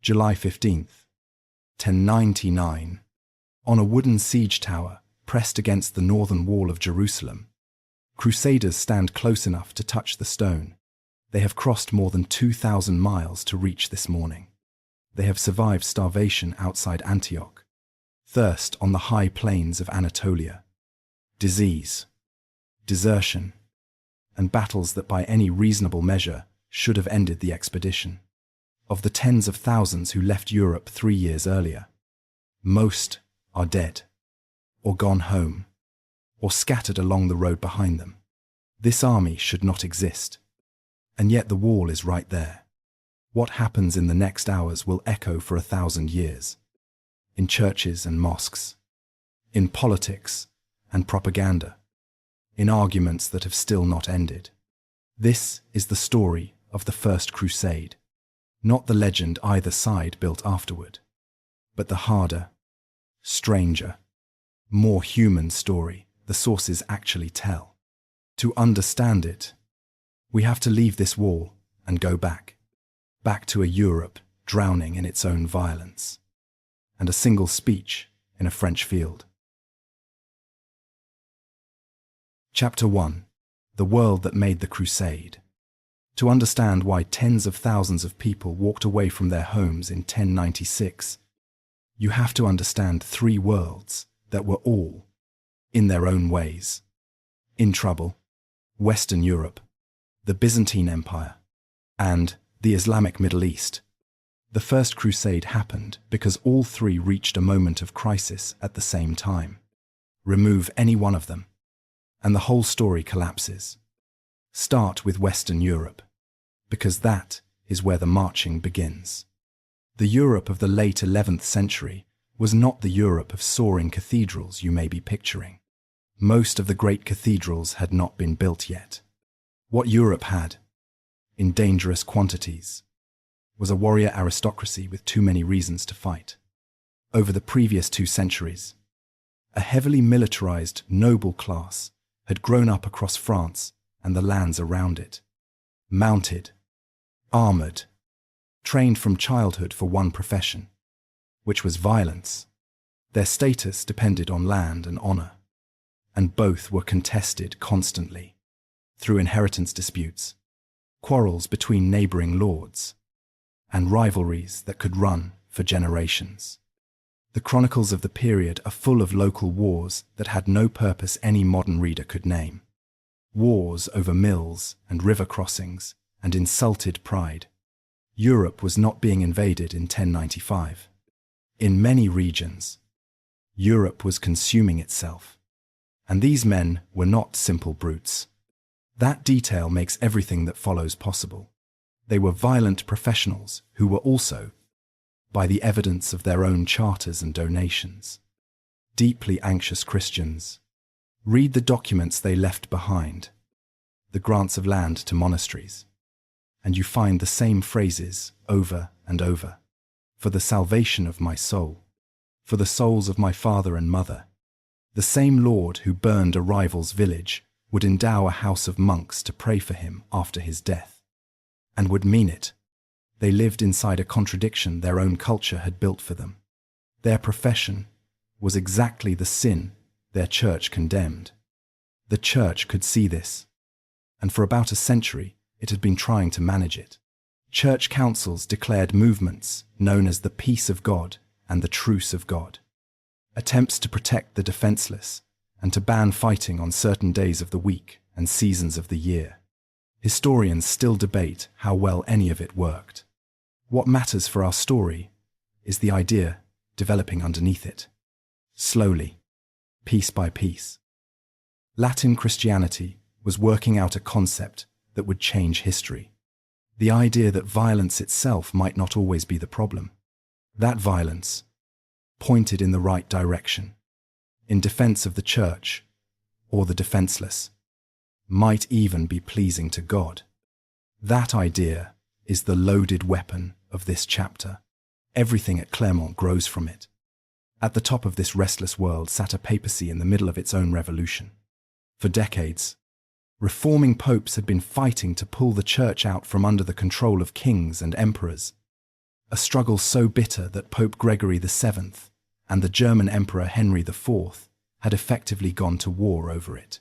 July 15th, 1099. On a wooden siege tower pressed against the northern wall of Jerusalem, Crusaders stand close enough to touch the stone. They have crossed more than 2,000 miles to reach this morning. They have survived starvation outside Antioch, thirst on the high plains of Anatolia, disease, desertion, and battles that by any reasonable measure should have ended the expedition. Of the tens of thousands who left Europe 3 years earlier, most are dead, or gone home, or scattered along the road behind them. This army should not exist. And yet the wall is right there. What happens in the next hours will echo for 1,000 years. In churches and mosques, in politics and propaganda, in arguments that have still not ended. This is the story of the First Crusade, not the legend either side built afterward, but the harder, stranger, more human story the sources actually tell. To understand it, we have to leave this wall and go back to a Europe drowning in its own violence, and a single speech in a French field. Chapter 1. The World That Made the Crusade. To understand why tens of thousands of people walked away from their homes in 1096, you have to understand 3 worlds that were all, in their own ways, in trouble: Western Europe, the Byzantine Empire, and the Islamic Middle East. The First Crusade happened because all 3 reached a moment of crisis at the same time. Remove any one of them, and the whole story collapses. Start with Western Europe, because that is where the marching begins. The Europe of the late 11th century was not the Europe of soaring cathedrals you may be picturing. Most of the great cathedrals had not been built yet. What Europe had, in dangerous quantities, was a warrior aristocracy with too many reasons to fight. Over the previous 2 centuries, a heavily militarized noble class had grown up across France and the lands around it. Mounted, armored, trained from childhood for one profession, which was violence. Their status depended on land and honor, and both were contested constantly, through inheritance disputes, quarrels between neighboring lords, and rivalries that could run for generations. The chronicles of the period are full of local wars that had no purpose any modern reader could name. Wars over mills and river crossings and insulted pride. Europe was not being invaded in 1095. In many regions, Europe was consuming itself. And these men were not simple brutes. That detail makes everything that follows possible. They were violent professionals who were also, by the evidence of their own charters and donations, deeply anxious Christians. Read the documents they left behind, the grants of land to monasteries, and you find the same phrases over and over. For the salvation of my soul, for the souls of my father and mother. The same Lord who burned a rival's village would endow a house of monks to pray for him after his death, and would mean it. They lived inside a contradiction their own culture had built for them. Their profession was exactly the sin their church condemned. The church could see this, and for about a century it had been trying to manage it. Church councils declared movements known as the Peace of God and the Truce of God. Attempts to protect the defenseless and to ban fighting on certain days of the week and seasons of the year. Historians still debate how well any of it worked. What matters for our story is the idea developing underneath it. Slowly, piece by piece. Latin Christianity was working out a concept that would change history. The idea that violence itself might not always be the problem. That violence, pointed in the right direction, in defense of the church or the defenseless, might even be pleasing to God. That idea is the loaded weapon of this chapter. Everything at Clermont grows from it. At the top of this restless world sat a papacy in the middle of its own revolution. For decades, reforming popes had been fighting to pull the church out from under the control of kings and emperors. a struggle so bitter that Pope Gregory VII and the German Emperor Henry IV had effectively gone to war over it.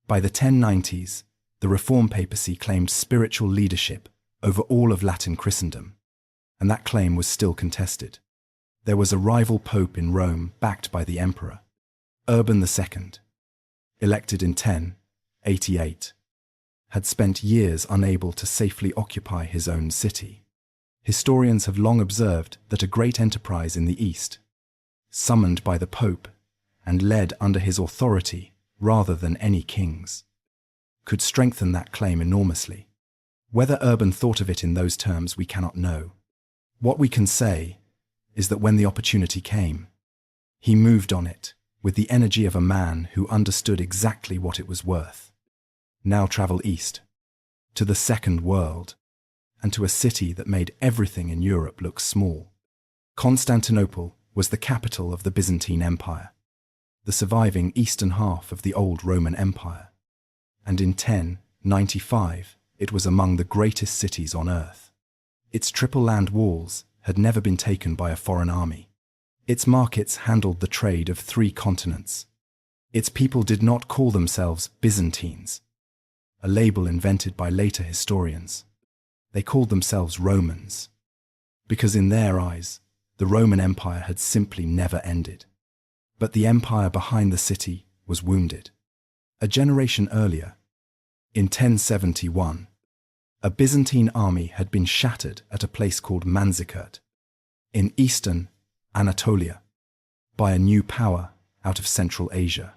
By the 1090s, the Reformed papacy claimed spiritual leadership over all of Latin Christendom, and that claim was still contested. There was a rival pope in Rome backed by the emperor. Urban II, elected in 1088, had spent years unable to safely occupy his own city. Historians have long observed that a great enterprise in the East, summoned by the Pope and led under his authority rather than any king's, could strengthen that claim enormously. Whether Urban thought of it in those terms we cannot know. What we can say is that when the opportunity came, he moved on it with the energy of a man who understood exactly what it was worth. Now travel east, to the Second World, and to a city that made everything in Europe look small. Constantinople was the capital of the Byzantine Empire, the surviving eastern half of the old Roman Empire, and in 1095 it was among the greatest cities on earth. Its triple land walls had never been taken by a foreign army. Its markets handled the trade of 3 continents. Its people did not call themselves Byzantines, a label invented by later historians. They called themselves Romans, because in their eyes, the Roman Empire had simply never ended. But the empire behind the city was wounded. A generation earlier, in 1071, a Byzantine army had been shattered at a place called Manzikert, in eastern Anatolia, by a new power out of Central Asia,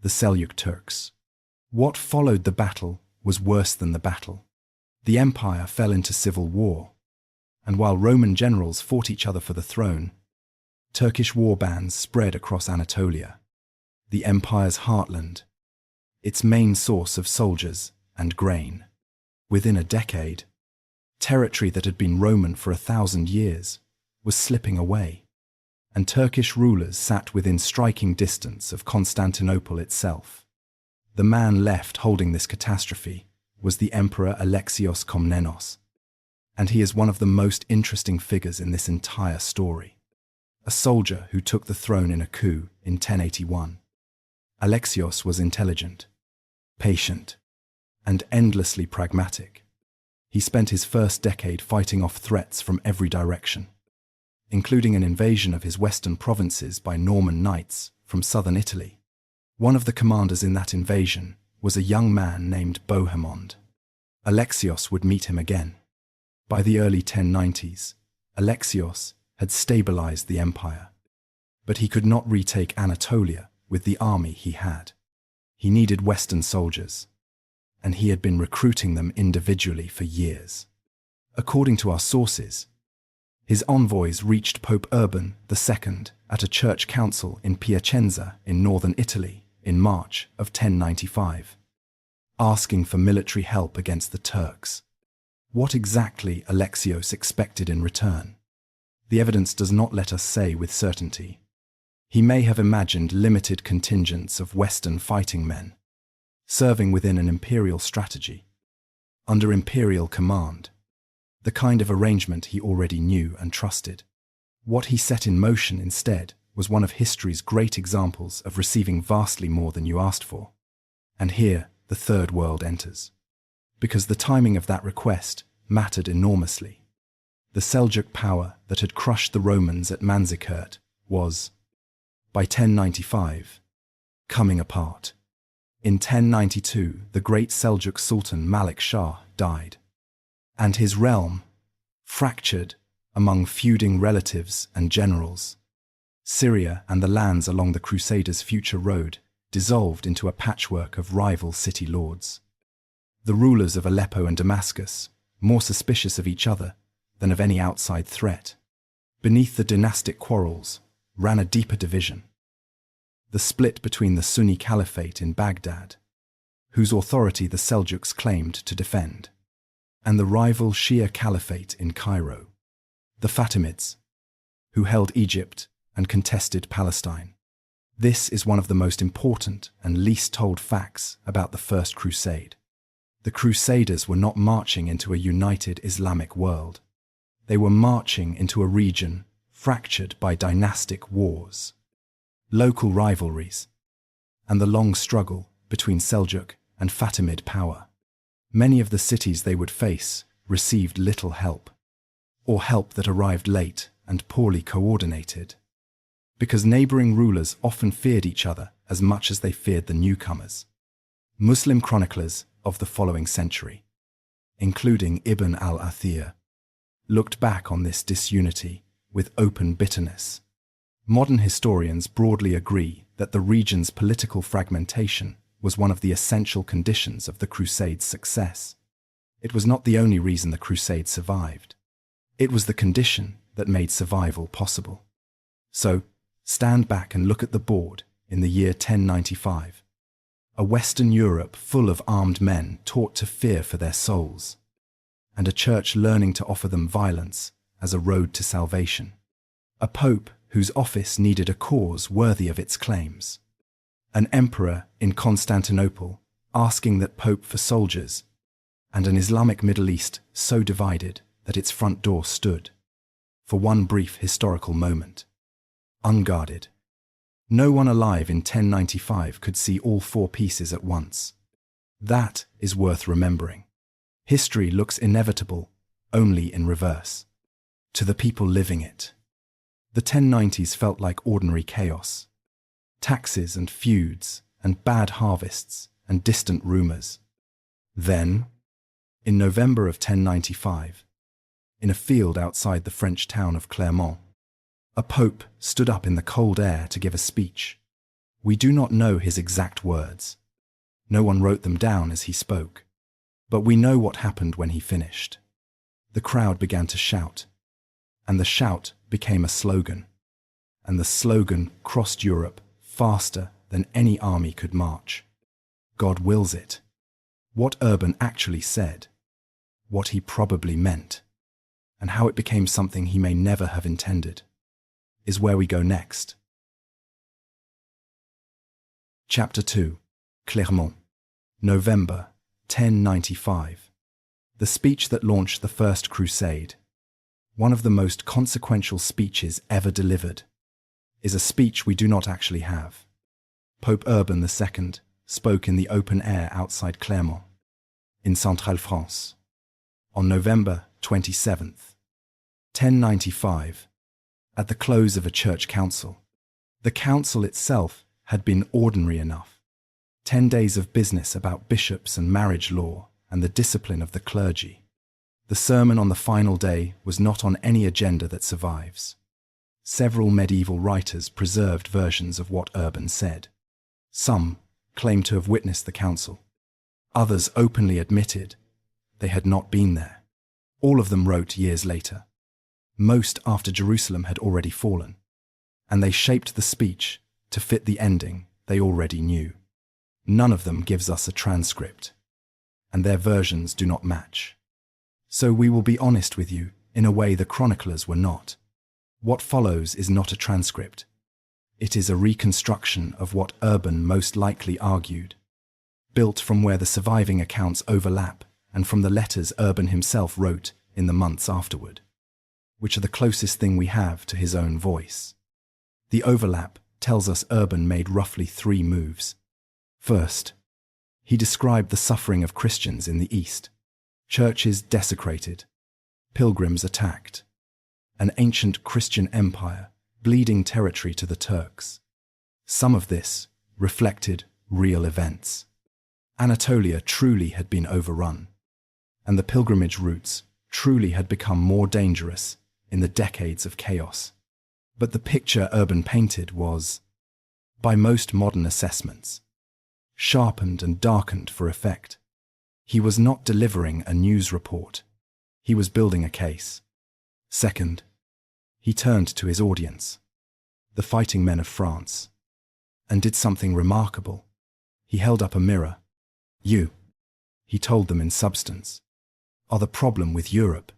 the Seljuk Turks. What followed the battle was worse than the battle. The empire fell into civil war, and while Roman generals fought each other for the throne, Turkish war bands spread across Anatolia, the empire's heartland, its main source of soldiers and grain. Within a decade, territory that had been Roman for 1,000 years was slipping away, and Turkish rulers sat within striking distance of Constantinople itself. The man left holding this catastrophe was the Emperor Alexios Komnenos, and he is one of the most interesting figures in this entire story. A soldier who took the throne in a coup in 1081. Alexios was intelligent, patient, and endlessly pragmatic. He spent his first decade fighting off threats from every direction, including an invasion of his western provinces by Norman knights from southern Italy. One of the commanders in that invasion was a young man named Bohemond. Alexios would meet him again. By the early 1090s, Alexios had stabilized the empire, but he could not retake Anatolia with the army he had. He needed Western soldiers, and he had been recruiting them individually for years. According to our sources, his envoys reached Pope Urban II at a church council in Piacenza in northern Italy in March of 1095, asking for military help against the Turks. What exactly Alexios expected in return? The evidence does not let us say with certainty. He may have imagined limited contingents of Western fighting men, serving within an imperial strategy, under imperial command, the kind of arrangement he already knew and trusted. What he set in motion instead was one of history's great examples of receiving vastly more than you asked for. And here the Third World enters, because the timing of that request mattered enormously. The Seljuk power that had crushed the Romans at Manzikert was, by 1095, coming apart. In 1092, the great Seljuk Sultan Malik Shah died, and his realm, fractured among feuding relatives and generals, Syria and the lands along the Crusaders' future road dissolved into a patchwork of rival city lords. The rulers of Aleppo and Damascus, more suspicious of each other than of any outside threat, beneath the dynastic quarrels ran a deeper division. The split between the Sunni Caliphate in Baghdad, whose authority the Seljuks claimed to defend, and the rival Shia Caliphate in Cairo, the Fatimids, who held Egypt and contested Palestine. This is one of the most important and least told facts about the First Crusade. The Crusaders were not marching into a united Islamic world. They were marching into a region fractured by dynastic wars, local rivalries, and the long struggle between Seljuk and Fatimid power. Many of the cities they would face received little help, or help that arrived late and poorly coordinated, because neighboring rulers often feared each other as much as they feared the newcomers. Muslim chroniclers of the following century, including Ibn al-Athir, looked back on this disunity with open bitterness. Modern historians broadly agree that the region's political fragmentation was one of the essential conditions of the Crusade's success. It was not the only reason the Crusade survived. It was the condition that made survival possible. So, stand back and look at the board in the year 1095. A Western Europe full of armed men taught to fear for their souls, and a church learning to offer them violence as a road to salvation. A pope whose office needed a cause worthy of its claims. An emperor in Constantinople asking that pope for soldiers, and an Islamic Middle East so divided that its front door stood, for one brief historical moment, unguarded. No one alive in 1095 could see all four pieces at once. That is worth remembering. History looks inevitable only in reverse, to the people living it. The 1090s felt like ordinary chaos. Taxes and feuds and bad harvests and distant rumors. Then, in November of 1095, in a field outside the French town of Clermont, a pope stood up in the cold air to give a speech. We do not know his exact words. No one wrote them down as he spoke. But we know what happened when he finished. The crowd began to shout, and the shout became a slogan, and the slogan crossed Europe faster than any army could march. God wills it. What Urban actually said, what he probably meant, and how it became something he may never have intended, is where we go next. Chapter 2. Clermont, November 1095. The speech that launched the First Crusade, one of the most consequential speeches ever delivered, is a speech we do not actually have. Pope Urban II spoke in the open air outside Clermont, in Central France, on November 27th, 1095, at the close of a church council. The council itself had been ordinary enough. 10 days of business about bishops and marriage law and the discipline of the clergy. The sermon on the final day was not on any agenda that survives. Several medieval writers preserved versions of what Urban said. Some claimed to have witnessed the council. Others openly admitted they had not been there. All of them wrote years later, most after Jerusalem had already fallen, and they shaped the speech to fit the ending they already knew. None of them gives us a transcript, and their versions do not match. So we will be honest with you in a way the chroniclers were not. What follows is not a transcript. It is a reconstruction of what Urban most likely argued, built from where the surviving accounts overlap and from the letters Urban himself wrote in the months afterward, which are the closest thing we have to his own voice. The overlap tells us Urban made roughly 3 moves. First, he described the suffering of Christians in the East, churches desecrated, pilgrims attacked, an ancient Christian empire bleeding territory to the Turks. Some of this reflected real events. Anatolia truly had been overrun, and the pilgrimage routes truly had become more dangerous in the decades of chaos. But the picture Urban painted was, by most modern assessments, sharpened and darkened for effect. He was not delivering a news report. He was building a case. Second, he turned to his audience, the fighting men of France, and did something remarkable. He held up a mirror. You, he told them in substance, are the problem with Europe.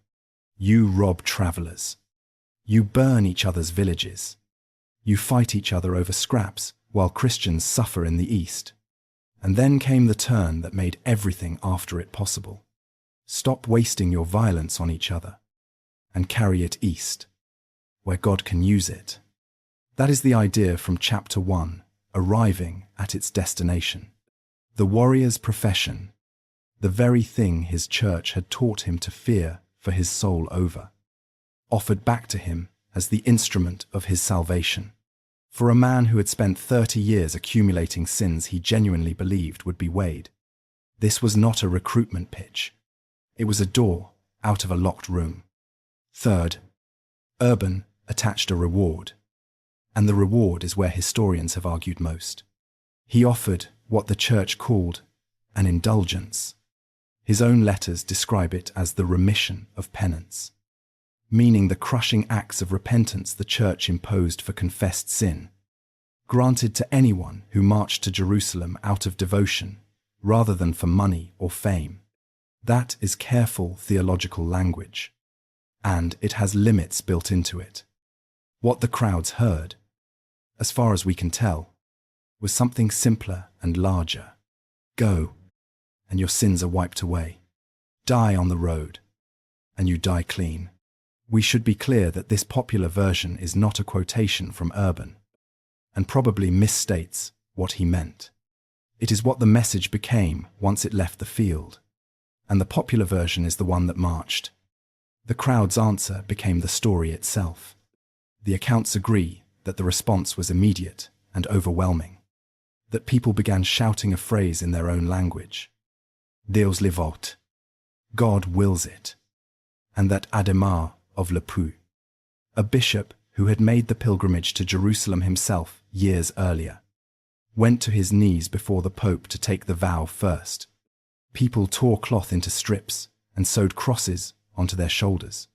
You rob travelers. You burn each other's villages. You fight each other over scraps while Christians suffer in the East. And then came the turn that made everything after it possible. Stop wasting your violence on each other. and carry it east, where God can use it. That is the idea from chapter 1, arriving at its destination. The warrior's profession, the very thing his church had taught him to fear for his soul over, offered back to him as the instrument of his salvation. For a man who had spent 30 years accumulating sins he genuinely believed would be weighed, this was not a recruitment pitch. It was a door out of a locked room. Third, Urban attached a reward, and the reward is where historians have argued most. He offered what the church called an indulgence. His own letters describe it as the remission of penance, meaning the crushing acts of repentance the church imposed for confessed sin, granted to anyone who marched to Jerusalem out of devotion rather than for money or fame. That is careful theological language, and it has limits built into it. What the crowds heard, as far as we can tell, was something simpler and larger. Go, and your sins are wiped away. Die on the road, and you die clean. We should be clear that this popular version is not a quotation from Urban, and probably misstates what he meant. It is what the message became once it left the field, and the popular version is the one that marched. The crowd's answer became the story itself. The accounts agree that the response was immediate and overwhelming, that people began shouting a phrase in their own language. Deus le vote. God wills it. And that Adhemar of Le Pou, a bishop who had made the pilgrimage to Jerusalem himself years earlier, went to his knees before the Pope to take the vow first. People tore cloth into strips and sewed crosses onto their shoulders,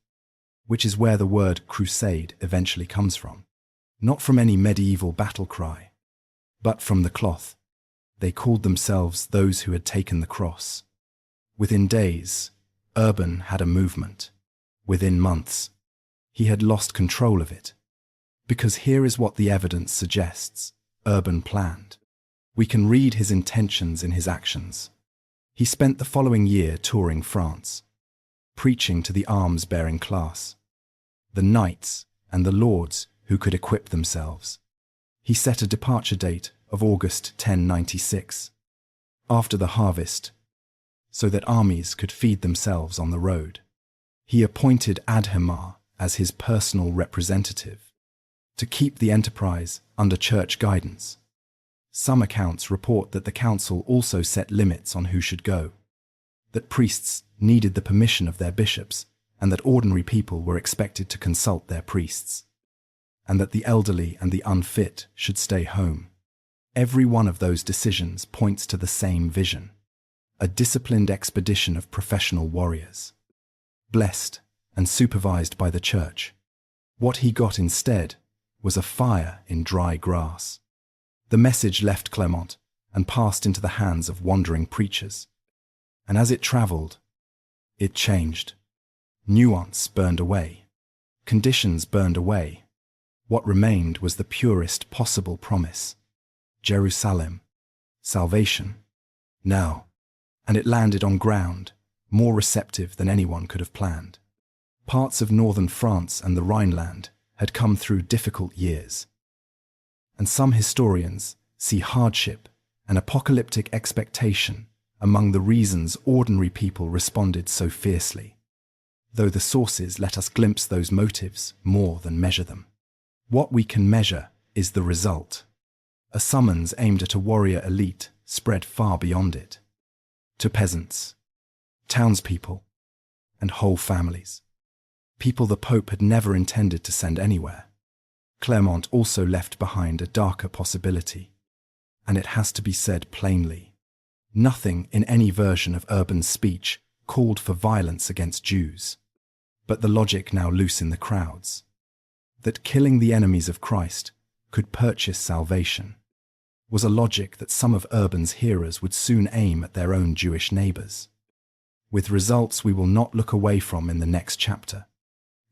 which is where the word crusade eventually comes from. Not from any medieval battle cry, but from the cloth. They called themselves those who had taken the cross. Within days, Urban had a movement. Within months, he had lost control of it. Because here is what the evidence suggests Urban planned. We can read his intentions in his actions. He spent the following year touring France, preaching to the arms-bearing class, the knights and the lords who could equip themselves. He set a departure date of August 1096, after the harvest, so that armies could feed themselves on the road. He appointed Adhemar as his personal representative to keep the enterprise under church guidance. Some accounts report that the council also set limits on who should go, that priests needed the permission of their bishops, and that ordinary people were expected to consult their priests, and that the elderly and the unfit should stay home. Every one of those decisions points to the same vision: a disciplined expedition of professional warriors, blessed and supervised by the church. What he got instead was a fire in dry grass. The message left Clermont and passed into the hands of wandering preachers. And as it travelled, it changed. Nuance burned away. Conditions burned away. What remained was the purest possible promise: Jerusalem, salvation, now. And it landed on ground, more receptive than anyone could have planned. Parts of northern France and the Rhineland had come through difficult years, and some historians see hardship and apocalyptic expectation among the reasons ordinary people responded so fiercely, though the sources let us glimpse those motives more than measure them. What we can measure is the result: a summons aimed at a warrior elite spread far beyond it, to peasants, townspeople, and whole families. People the Pope had never intended to send anywhere. Clermont also left behind a darker possibility, and it has to be said plainly. Nothing in any version of Urban's speech called for violence against Jews, but the logic now loose in the crowds, that killing the enemies of Christ could purchase salvation, was a logic that some of Urban's hearers would soon aim at their own Jewish neighbours, with results we will not look away from in the next chapter.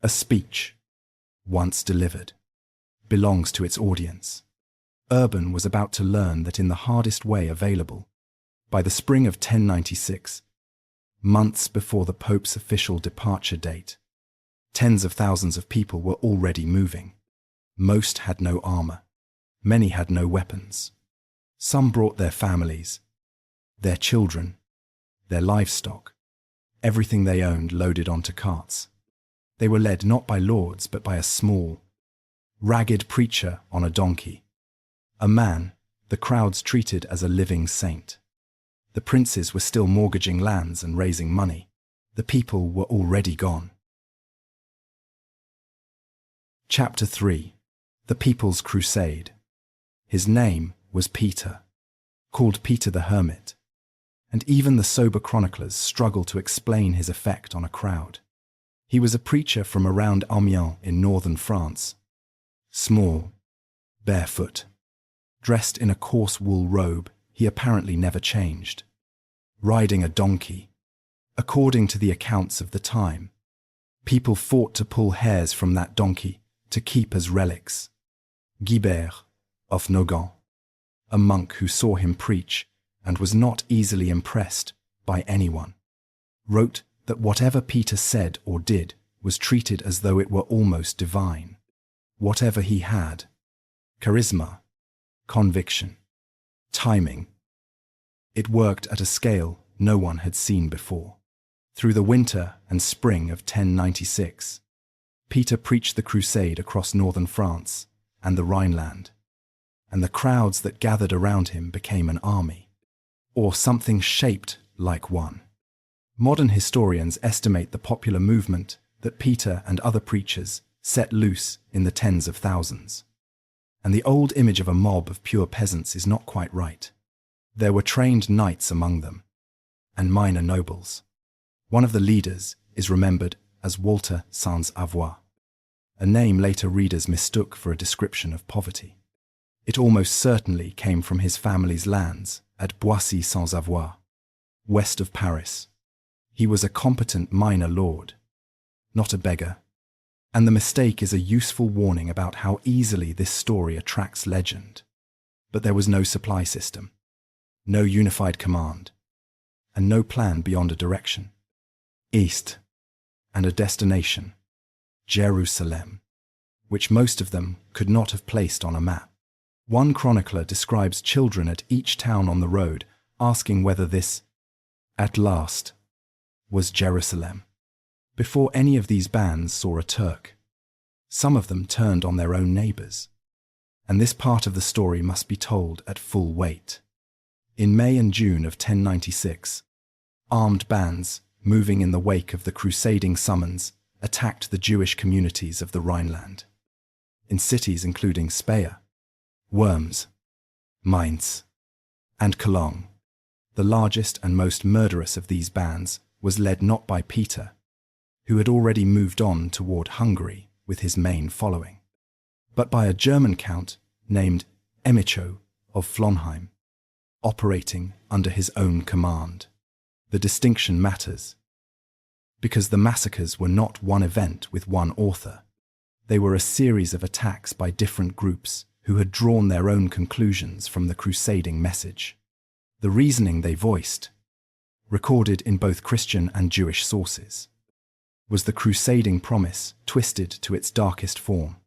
A speech, once delivered, belongs to its audience. Urban was about to learn that in the hardest way available, by the spring of 1096, months before the Pope's official departure date, Tens of thousands of people were already moving. Most had no armor. Many had no weapons. Some brought their families, their children, their livestock, everything they owned loaded onto carts. They were led not by lords but by a small, ragged preacher on a donkey. A man the crowds treated as a living saint. The princes were still mortgaging lands and raising money. The people were already gone. Chapter 3. The People's Crusade. His name was Peter, called Peter the Hermit, and even the sober chroniclers struggle to explain his effect on a crowd. He was a preacher from around Amiens in northern France. Small, barefoot, dressed in a coarse wool robe he apparently never changed, riding a donkey. According to the accounts of the time, people fought to pull hairs from that donkey to keep as relics. Guibert of Nogent, a monk who saw him preach and was not easily impressed by anyone, wrote that whatever Peter said or did was treated as though it were almost divine. Whatever he had, charisma, conviction, timing, it worked at a scale no one had seen before. Through the winter and spring of 1096, Peter preached the crusade across northern France and the Rhineland, and the crowds that gathered around him became an army, or something shaped like one. Modern historians estimate the popular movement that Peter and other preachers set loose in the tens of thousands. And the old image of a mob of pure peasants is not quite right. There were trained knights among them, and minor nobles. One of the leaders is remembered as Walter sans Avoir, a name later readers mistook for a description of poverty. It almost certainly came from his family's lands at Boissy sans Avoir, west of Paris. He was a competent minor lord, not a beggar, and the mistake is a useful warning about how easily this story attracts legend. But there was no supply system, no unified command, and no plan beyond a direction, east, and a destination, Jerusalem, which most of them could not have placed on a map. One chronicler describes children at each town on the road asking whether this, at last, was Jerusalem. Before any of these bands saw a Turk, some of them turned on their own neighbors. And this part of the story must be told at full weight. In May and June of 1096, armed bands, moving in the wake of the crusading summons, attacked the Jewish communities of the Rhineland. In cities including Speyer, Worms, Mainz, and Cologne, the largest and most murderous of these bands was led not by Peter, who had already moved on toward Hungary with his main following, but by a German count named Emicho of Flonheim, operating under his own command. The distinction matters, because the massacres were not one event with one author. They were a series of attacks by different groups who had drawn their own conclusions from the crusading message. The reasoning they voiced, recorded in both Christian and Jewish sources, was the crusading promise twisted to its darkest form.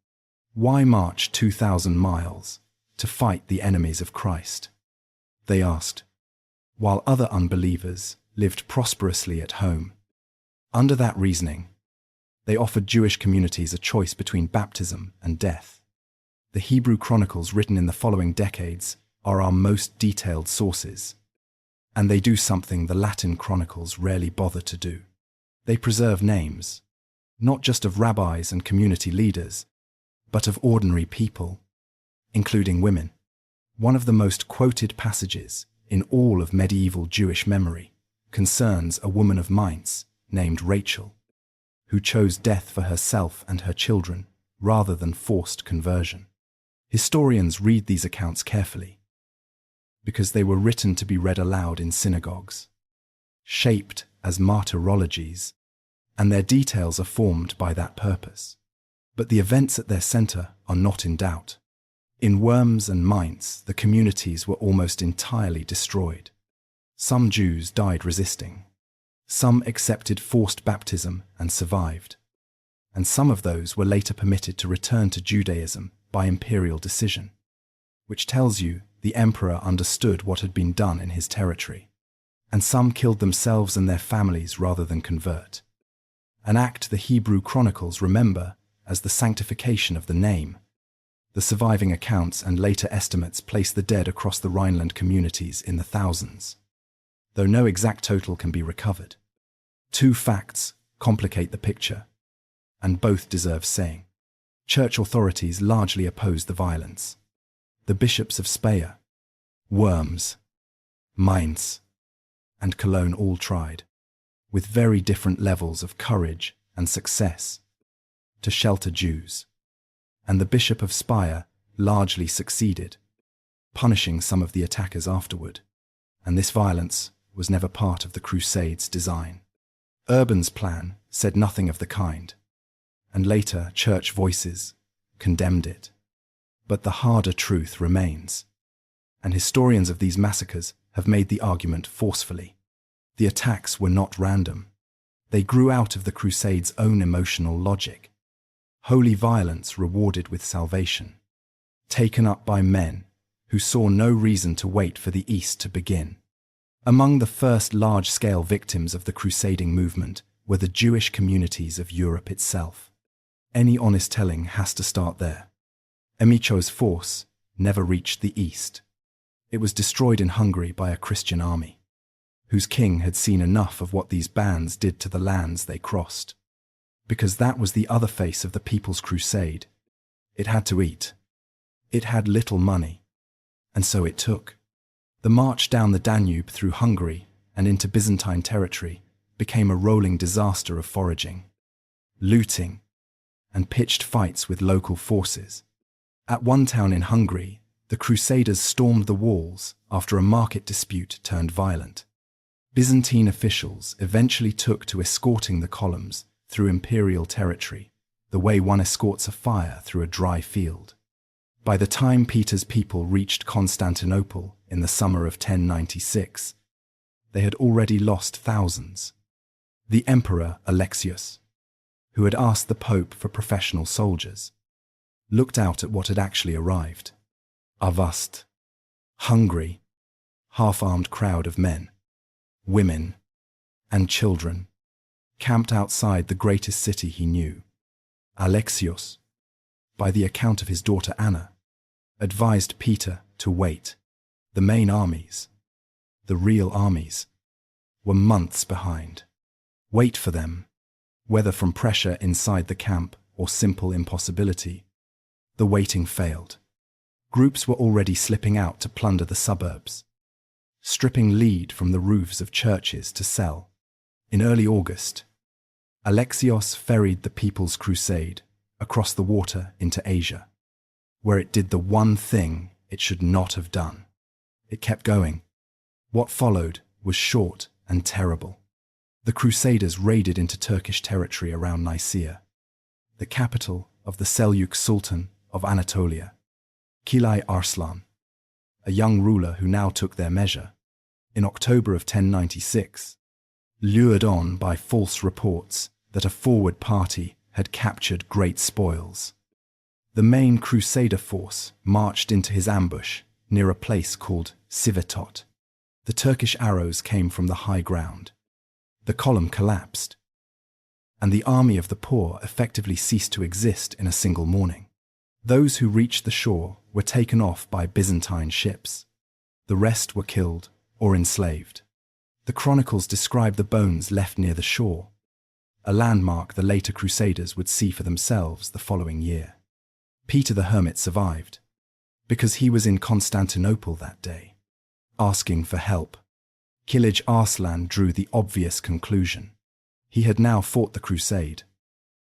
Why march 2,000 miles to fight the enemies of Christ? They asked, while other unbelievers lived prosperously at home. Under that reasoning, they offered Jewish communities a choice between baptism and death. The Hebrew chronicles written in the following decades are our most detailed sources, and they do something the Latin chronicles rarely bother to do. They preserve names, not just of rabbis and community leaders, but of ordinary people, including women. One of the most quoted passages in all of medieval Jewish memory concerns a woman of Mainz named Rachel, who chose death for herself and her children rather than forced conversion. Historians read these accounts carefully, because they were written to be read aloud in synagogues, shaped as martyrologies, and their details are formed by that purpose. But the events at their center are not in doubt. In Worms and Mainz, the communities were almost entirely destroyed. Some Jews died resisting. Some accepted forced baptism and survived. and some of those were later permitted to return to Judaism by imperial decision, which tells you the emperor understood what had been done in his territory, and some killed themselves and their families rather than convert. An act the Hebrew chronicles remember as the sanctification of the name. The surviving accounts and later estimates place the dead across the Rhineland communities in the thousands, though no exact total can be recovered. Two facts complicate the picture, and both deserve saying. Church authorities largely opposed the violence. The bishops of Speyer, Worms, Mainz, and Cologne all tried, with very different levels of courage and success, to shelter Jews, and the Bishop of Speyer largely succeeded, punishing some of the attackers afterward, and this violence was never part of the Crusades' design. Urban's plan said nothing of the kind, and later church voices condemned it. But the harder truth remains, and historians of these massacres have made the argument forcefully. The attacks were not random. They grew out of the Crusades' own emotional logic. Holy violence rewarded with salvation, taken up by men who saw no reason to wait for the East to begin. Among the first large-scale victims of the crusading movement were the Jewish communities of Europe itself. Any honest telling has to start there. Emicho's force never reached the East. It was destroyed in Hungary by a Christian army, whose king had seen enough of what these bands did to the lands they crossed. Because that was the other face of the People's Crusade. It had to eat. It had little money, and so it took. The march down the Danube through Hungary and into Byzantine territory became a rolling disaster of foraging, looting, and pitched fights with local forces. At one town in Hungary, the Crusaders stormed the walls after a market dispute turned violent. Byzantine officials eventually took to escorting the columns through imperial territory, the way one escorts a fire through a dry field. By the time Peter's people reached Constantinople in the summer of 1096, they had already lost thousands. The emperor Alexius, who had asked the Pope for professional soldiers, looked out at what had actually arrived. A vast, hungry, half-armed crowd of men, women, and children camped outside the greatest city he knew. Alexios, by the account of his daughter Anna, advised Peter to wait. The main armies, the real armies, were months behind. Wait for them, whether from pressure inside the camp or simple impossibility. The waiting failed. Groups were already slipping out to plunder the suburbs, stripping lead from the roofs of churches to sell. In early August, Alexios ferried the People's Crusade across the water into Asia, where it did the one thing it should not have done. It kept going. What followed was short and terrible. The Crusaders raided into Turkish territory around Nicaea, the capital of the Seljuk Sultan of Anatolia, Kilay Arslan, a young ruler who now took their measure. In October of 1096, lured on by false reports that a forward party had captured great spoils, the main Crusader force marched into his ambush near a place called Sivetot. The Turkish arrows came from the high ground. The column collapsed, and the army of the poor effectively ceased to exist in a single morning. Those who reached the shore were taken off by Byzantine ships. The rest were killed or enslaved. The chronicles describe the bones left near the shore, a landmark the later Crusaders would see for themselves the following year. Peter the Hermit survived, because he was in Constantinople that day, asking for help. Kilij Arslan drew the obvious conclusion. He had now fought the crusade,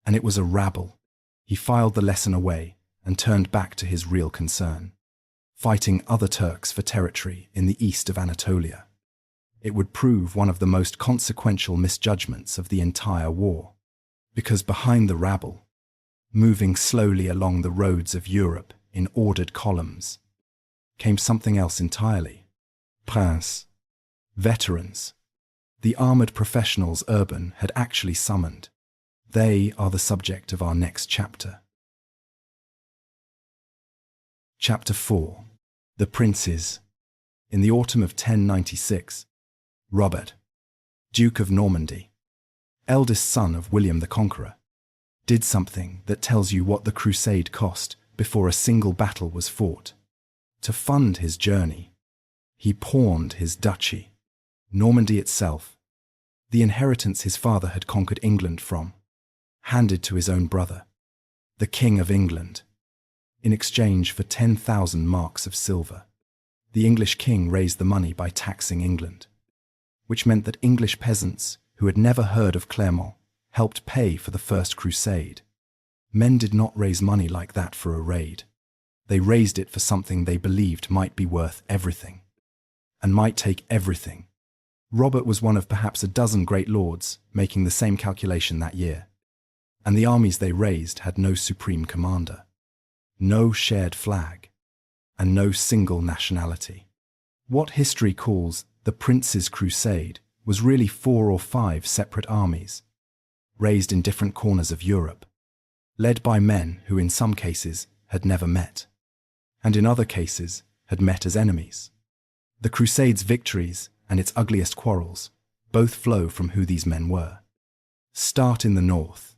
and it was a rabble. He filed the lesson away and turned back to his real concern, fighting other Turks for territory in the east of Anatolia. It would prove one of the most consequential misjudgments of the entire war, because behind the rabble, moving slowly along the roads of Europe in ordered columns, came something else entirely. Princes, veterans, the armored professionals Urban had actually summoned. They are the subject of our next chapter. Chapter 4. The Princes. In the autumn of 1096, Robert, Duke of Normandy, eldest son of William the Conqueror, did something that tells you what the crusade cost before a single battle was fought. To fund his journey, he pawned his duchy, Normandy itself, the inheritance his father had conquered England from, handed to his own brother, the King of England, in exchange for 10,000 marks of silver. The English king raised the money by taxing England, which meant that English peasants who had never heard of Clermont helped pay for the First Crusade. Men did not raise money like that for a raid. They raised it for something they believed might be worth everything, and might take everything. Robert was one of perhaps a dozen great lords making the same calculation that year, and the armies they raised had no supreme commander, no shared flag, and no single nationality. What history calls the Princes' Crusade was really 4 or 5 separate armies, raised in different corners of Europe, led by men who in some cases had never met, and in other cases had met as enemies. The Crusade's victories and its ugliest quarrels both flow from who these men were. Start in the north,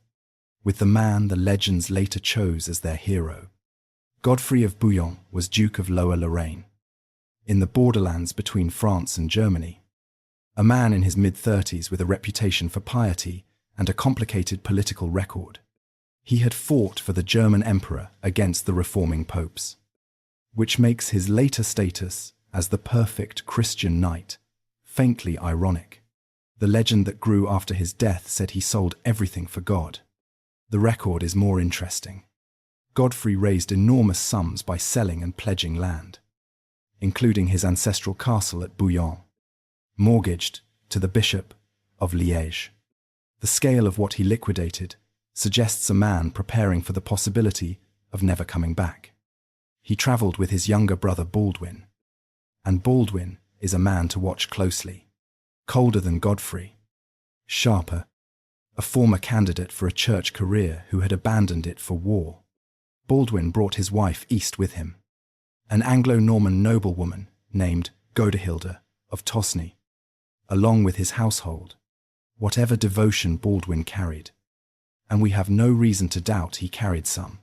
with the man the legends later chose as their hero. Godfrey of Bouillon was Duke of Lower Lorraine, in the borderlands between France and Germany, a man in his mid-30s with a reputation for piety and a complicated political record. He had fought for the German emperor against the reforming popes, which makes his later status as the perfect Christian knight faintly ironic. The legend that grew after his death said he sold everything for God. The record is more interesting. Godfrey raised enormous sums by selling and pledging land, including his ancestral castle at Bouillon, mortgaged to the Bishop of Liège. The scale of what he liquidated suggests a man preparing for the possibility of never coming back. He travelled with his younger brother Baldwin, and Baldwin is a man to watch closely. Colder than Godfrey, sharper, a former candidate for a church career who had abandoned it for war. Baldwin brought his wife east with him, an Anglo-Norman noblewoman named Godehilda of Tosny, along with his household, whatever devotion Baldwin carried, and we have no reason to doubt he carried some.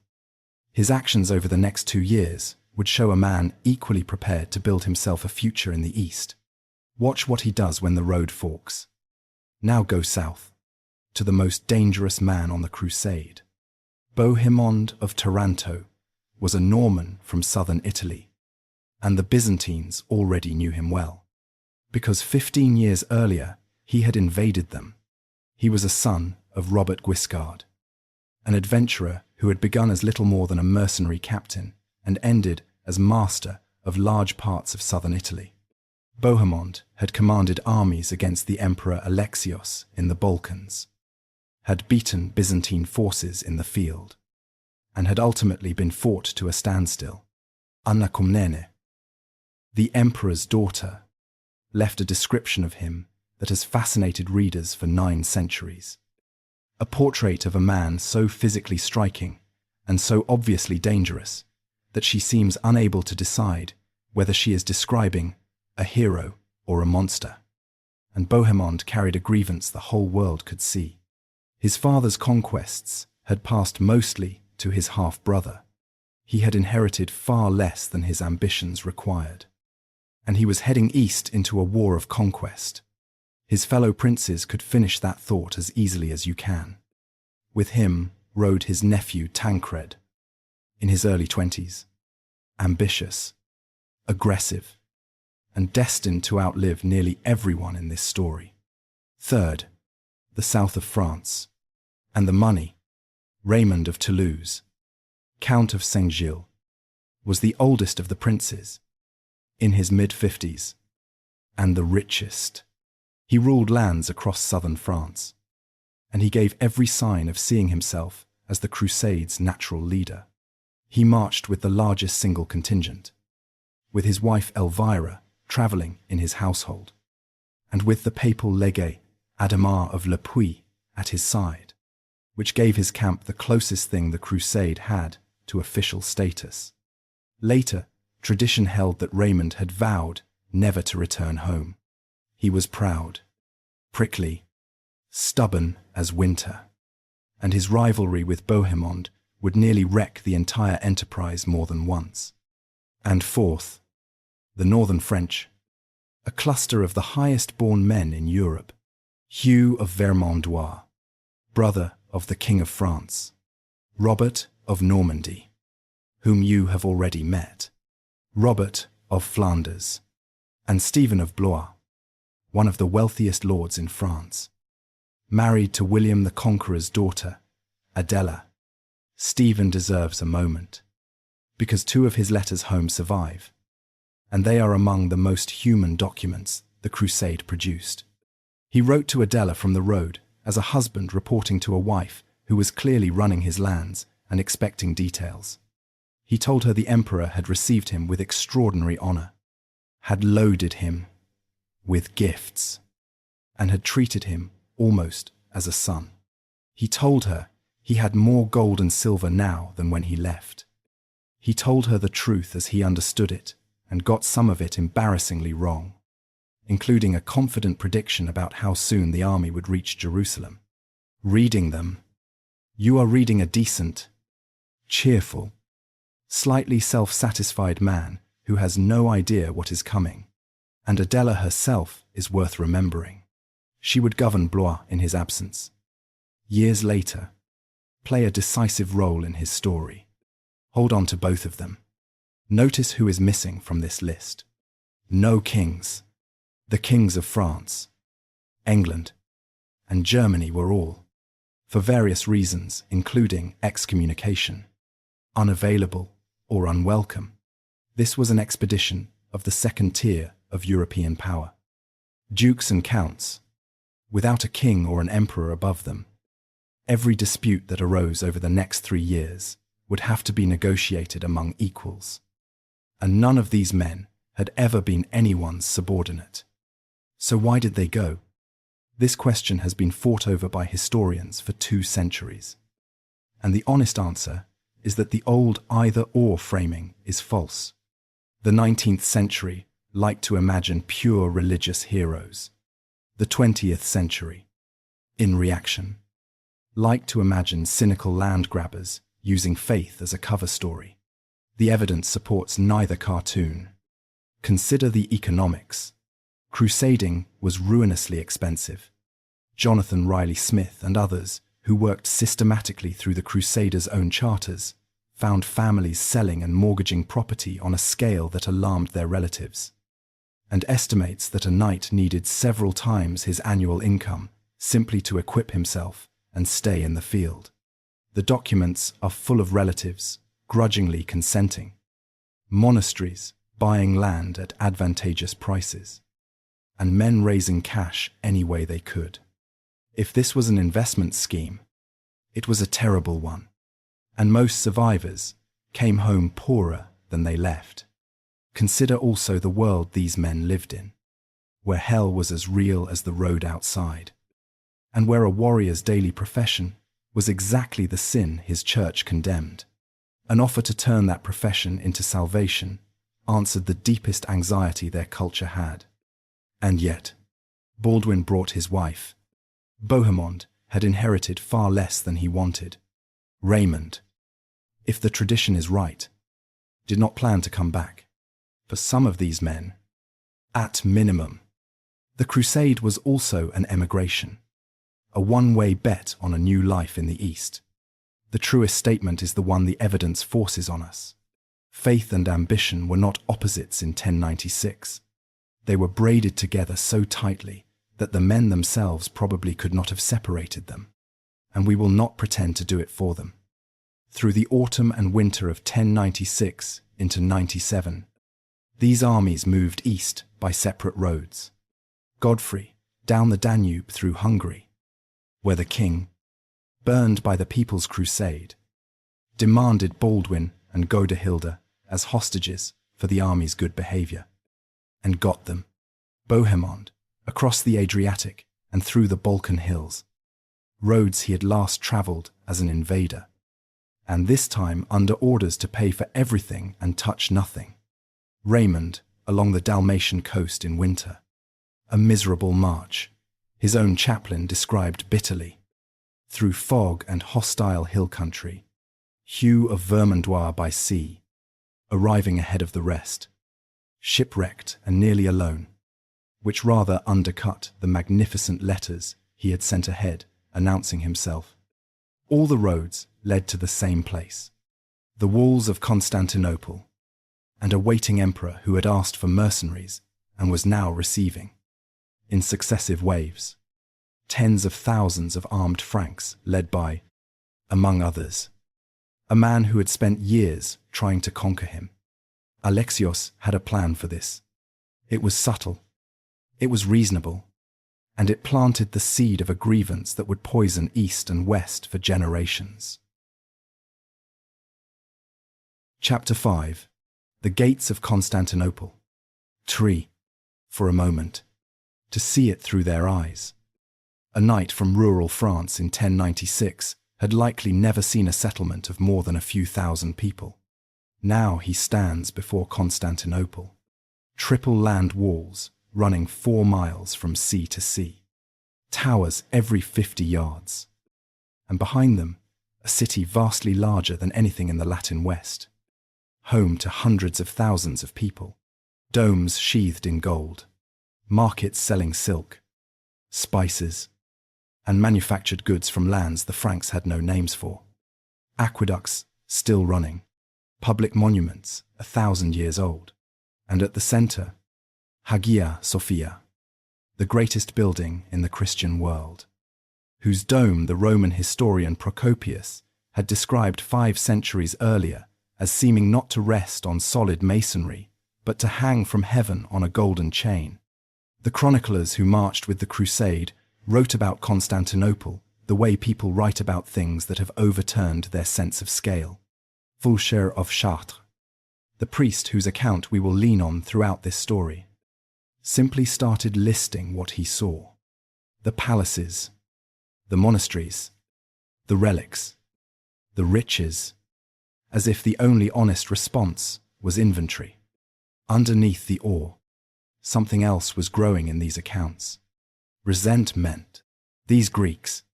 His actions over the next 2 years would show a man equally prepared to build himself a future in the East. Watch what he does when the road forks. Now go south, to the most dangerous man on the crusade. Bohemond of Taranto was a Norman from southern Italy, and the Byzantines already knew him well, because 15 years earlier he had invaded them. He was a son of Robert Guiscard, an adventurer who had begun as little more than a mercenary captain and ended as master of large parts of southern Italy. Bohemond had commanded armies against the Emperor Alexios in the Balkans, had beaten Byzantine forces in the field, and had ultimately been fought to a standstill. Anna Komnene, the emperor's daughter, left a description of him that has fascinated readers for 9 centuries. A portrait of a man so physically striking and so obviously dangerous that she seems unable to decide whether she is describing a hero or a monster. And Bohemond carried a grievance the whole world could see. His father's conquests had passed mostly to his half-brother. He had inherited far less than his ambitions required, and he was heading east into a war of conquest. His fellow princes could finish that thought as easily as you can. With him rode his nephew Tancred, in his early 20s, ambitious, aggressive, and destined to outlive nearly everyone in this story. Third, the south of France, and the money. Raymond of Toulouse, Count of Saint-Gilles, was the oldest of the princes, in his mid-50s, and the richest. He ruled lands across southern France, and he gave every sign of seeing himself as the Crusade's natural leader. He marched with the largest single contingent, with his wife Elvira travelling in his household, and with the papal legate Adhemar of Le Puy at his side. which gave his camp the closest thing the crusade had to official status. Later, tradition held that Raymond had vowed never to return home. He was proud, prickly, stubborn as winter, and his rivalry with Bohemond would nearly wreck the entire enterprise more than once. And fourth, the northern French, a cluster of the highest-born men in Europe, Hugh of Vermandois, brother of the King of France, Robert of Normandy, whom you have already met, Robert of Flanders, and Stephen of Blois, one of the wealthiest lords in France. Married to William the Conqueror's daughter, Adela, Stephen deserves a moment, because 2 of his letters home survive, and they are among the most human documents the Crusade produced. He wrote to Adela from the road as a husband reporting to a wife who was clearly running his lands and expecting details. He told her the emperor had received him with extraordinary honor, had loaded him with gifts, and had treated him almost as a son. He told her he had more gold and silver now than when he left. He told her the truth as he understood it, and got some of it embarrassingly wrong, including a confident prediction about how soon the army would reach Jerusalem. Reading them, you are reading a decent, cheerful, slightly self-satisfied man who has no idea what is coming, and Adela herself is worth remembering. She would govern Blois in his absence. Years later, play a decisive role in his story. Hold on to both of them. Notice who is missing from this list. No kings. The kings of France, England, and Germany were all, for various reasons including excommunication, unavailable or unwelcome. This was an expedition of the second tier of European power. Dukes and counts, without a king or an emperor above them. Every dispute that arose over the next 3 years would have to be negotiated among equals. And none of these men had ever been anyone's subordinate. So why did they go? This question has been fought over by historians for 2 centuries. And the honest answer is that the old either-or framing is false. The 19th century liked to imagine pure religious heroes. The 20th century, in reaction, liked to imagine cynical land grabbers using faith as a cover story. The evidence supports neither cartoon. Consider the economics. Crusading was ruinously expensive. Jonathan Riley Smith and others, who worked systematically through the Crusaders' own charters, found families selling and mortgaging property on a scale that alarmed their relatives, and estimates that a knight needed several times his annual income simply to equip himself and stay in the field. The documents are full of relatives grudgingly consenting, monasteries buying land at advantageous prices, and men raising cash any way they could. If this was an investment scheme, it was a terrible one, and most survivors came home poorer than they left. Consider also the world these men lived in, where hell was as real as the road outside, and where a warrior's daily profession was exactly the sin his church condemned. An offer to turn that profession into salvation answered the deepest anxiety their culture had. And yet, Baldwin brought his wife. Bohemond had inherited far less than he wanted. Raymond, if the tradition is right, did not plan to come back. For some of these men, at minimum, the crusade was also an emigration, a one-way bet on a new life in the East. The truest statement is the one the evidence forces on us. Faith and ambition were not opposites in 1096. They were braided together so tightly that the men themselves probably could not have separated them, and we will not pretend to do it for them. Through the autumn and winter of 1096 into 97, these armies moved east by separate roads. Godfrey, down the Danube through Hungary, where the king, burned by the People's Crusade, demanded Baldwin and Godehilda as hostages for the army's good behavior, and got them. Bohemond, across the Adriatic and through the Balkan hills. roads he had last travelled as an invader, and this time under orders to pay for everything and touch nothing. Raymond, along the Dalmatian coast in winter. A miserable march, his own chaplain described bitterly. Through fog and hostile hill country, hue of Vermandois by sea, arriving ahead of the rest, shipwrecked and nearly alone, which rather undercut the magnificent letters he had sent ahead announcing himself. All the roads led to the same place, the walls of Constantinople, and a waiting emperor who had asked for mercenaries and was now receiving, in successive waves, tens of thousands of armed Franks led by, among others, a man who had spent years trying to conquer him. Alexios had a plan for this. It was subtle, it was reasonable, and it planted the seed of a grievance that would poison East and West for generations. Chapter 5. The Gates of Constantinople. 3. For a moment, to see it through their eyes. A knight from rural France in 1096 had likely never seen a settlement of more than a few thousand people. Now he stands before Constantinople, triple land walls running 4 miles from sea to sea, towers every 50 yards, and behind them a city vastly larger than anything in the Latin West, home to hundreds of thousands of people, domes sheathed in gold, markets selling silk, spices, and manufactured goods from lands the Franks had no names for, aqueducts still running, public monuments 1,000 years old, and at the center, Hagia Sophia, the greatest building in the Christian world, whose dome the Roman historian Procopius had described 5 centuries earlier as seeming not to rest on solid masonry, but to hang from heaven on a golden chain. The chroniclers who marched with the Crusade wrote about Constantinople the way people write about things that have overturned their sense of scale. Fulcher of Chartres, the priest whose account we will lean on throughout this story, simply started listing what he saw. The palaces, the monasteries, the relics, the riches, as if the only honest response was inventory. Underneath the awe, something else was growing in these accounts. Resentment. These Greeks,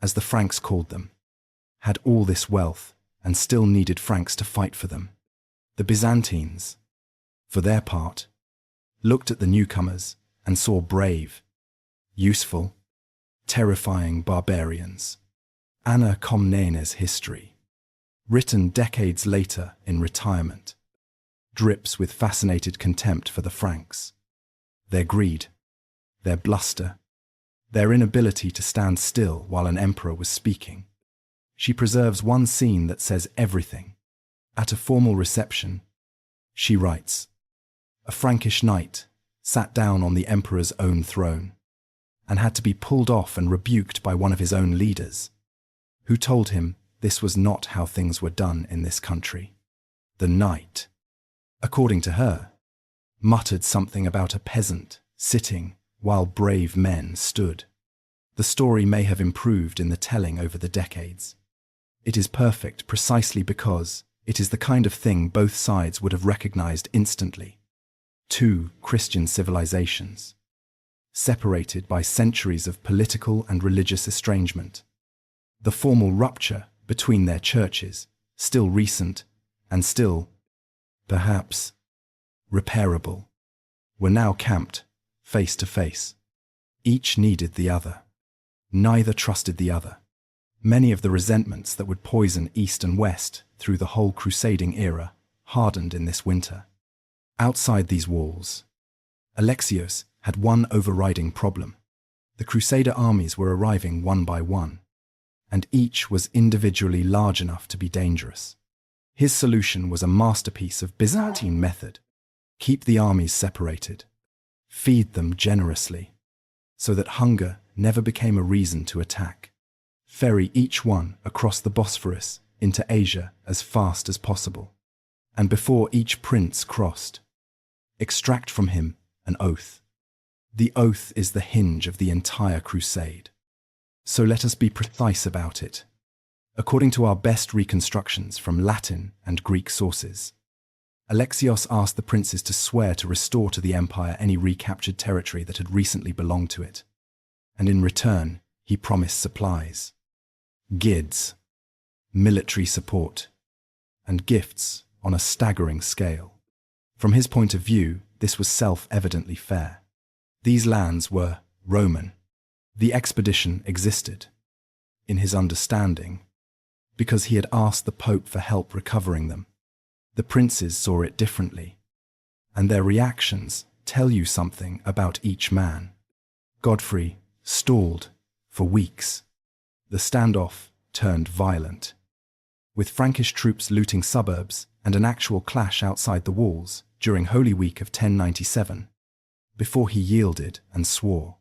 as the Franks called them, had all this wealth and still needed Franks to fight for them. The Byzantines, for their part, looked at the newcomers and saw brave, useful, terrifying barbarians. Anna Komnene's history, written decades later in retirement, drips with fascinated contempt for the Franks, their greed, their bluster, their inability to stand still while an emperor was speaking. She preserves one scene that says everything. At a formal reception, she writes, "A Frankish knight sat down on the emperor's own throne and had to be pulled off and rebuked by one of his own leaders, who told him this was not how things were done in this country. The knight, according to her, muttered something about a peasant sitting while brave men stood. The story may have improved in the telling over the decades. It is perfect precisely because it is the kind of thing both sides would have recognized instantly. 2 Christian civilizations, separated by centuries of political and religious estrangement. The formal rupture between their churches, still recent and still, perhaps, repairable, were now camped face to face. Each needed the other. Neither trusted the other. Many of the resentments that would poison East and West through the whole crusading era hardened in this winter. Outside these walls, Alexios had one overriding problem. The Crusader armies were arriving one by one, and each was individually large enough to be dangerous. His solution was a masterpiece of Byzantine method. Keep the armies separated. Feed them generously, so that hunger never became a reason to attack. Ferry each one across the Bosphorus into Asia as fast as possible, and before each prince crossed, extract from him an oath. The oath is the hinge of the entire crusade. So let us be precise about it. According to our best reconstructions from Latin and Greek sources, Alexios asked the princes to swear to restore to the empire any recaptured territory that had recently belonged to it, and in return he promised supplies, guides, military support, and gifts on a staggering scale. From his point of view, this was self-evidently fair. These lands were Roman. The expedition existed, in his understanding, because he had asked the Pope for help recovering them. The princes saw it differently, and their reactions tell you something about each man. Godfrey stalled for weeks. The standoff turned violent, with Frankish troops looting suburbs and an actual clash outside the walls during Holy Week of 1097, before he yielded and swore.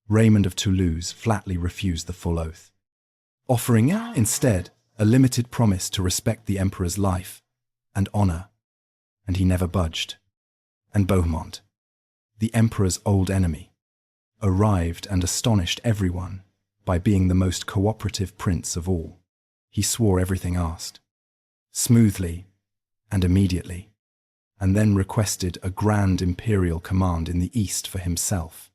Raymond of Toulouse flatly refused the full oath, offering instead a limited promise to respect the emperor's life and honor, and he never budged. And Beaumont, the emperor's old enemy, arrived and astonished everyone by being the most cooperative prince of all. He swore everything asked, smoothly and immediately, and then requested a grand imperial command in the east for himself.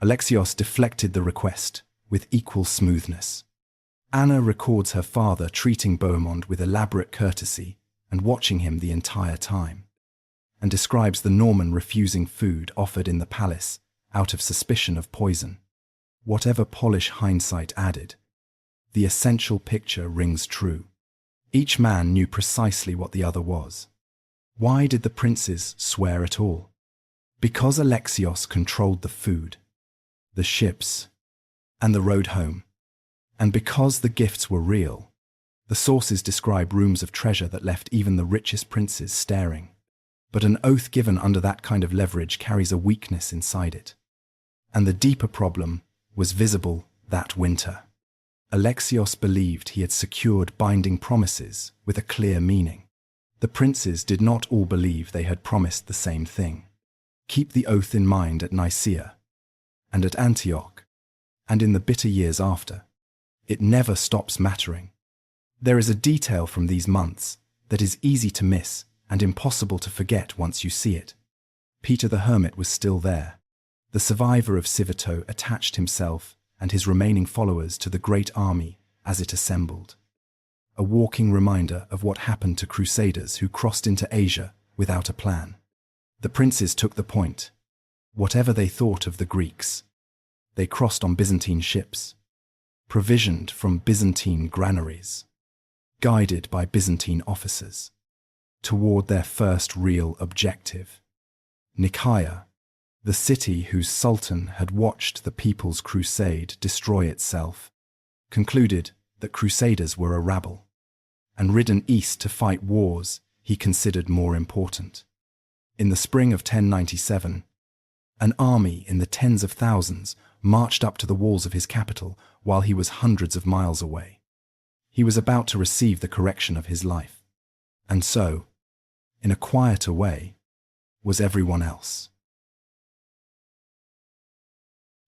Alexios deflected the request with equal smoothness. Anna records her father treating Beaumont with elaborate courtesy and watching him the entire time, and describes the Norman refusing food offered in the palace out of suspicion of poison. Whatever polish hindsight added, the essential picture rings true. Each man knew precisely what the other was. Why did the princes swear at all? Because Alexios controlled the food, the ships, and the road home. And because the gifts were real. The sources describe rooms of treasure that left even the richest princes staring. But an oath given under that kind of leverage carries a weakness inside it. And the deeper problem was visible that winter. Alexios believed he had secured binding promises with a clear meaning. The princes did not all believe they had promised the same thing. Keep the oath in mind at Nicaea, and at Antioch, and in the bitter years after. It never stops mattering. There is a detail from these months that is easy to miss and impossible to forget once you see it. Peter the Hermit was still there. The survivor of Civito attached himself and his remaining followers to the great army as it assembled. A walking reminder of what happened to crusaders who crossed into Asia without a plan. The princes took the point. Whatever they thought of the Greeks, they crossed on Byzantine ships, provisioned from Byzantine granaries, guided by Byzantine officers, toward their first real objective, Nicaea, the city whose sultan had watched the people's crusade destroy itself, concluded that crusaders were a rabble, and ridden east to fight wars he considered more important. In the spring of 1097, an army in the tens of thousands marched up to the walls of his capital while he was hundreds of miles away. He was about to receive the correction of his life. And so, in a quieter way, was everyone else.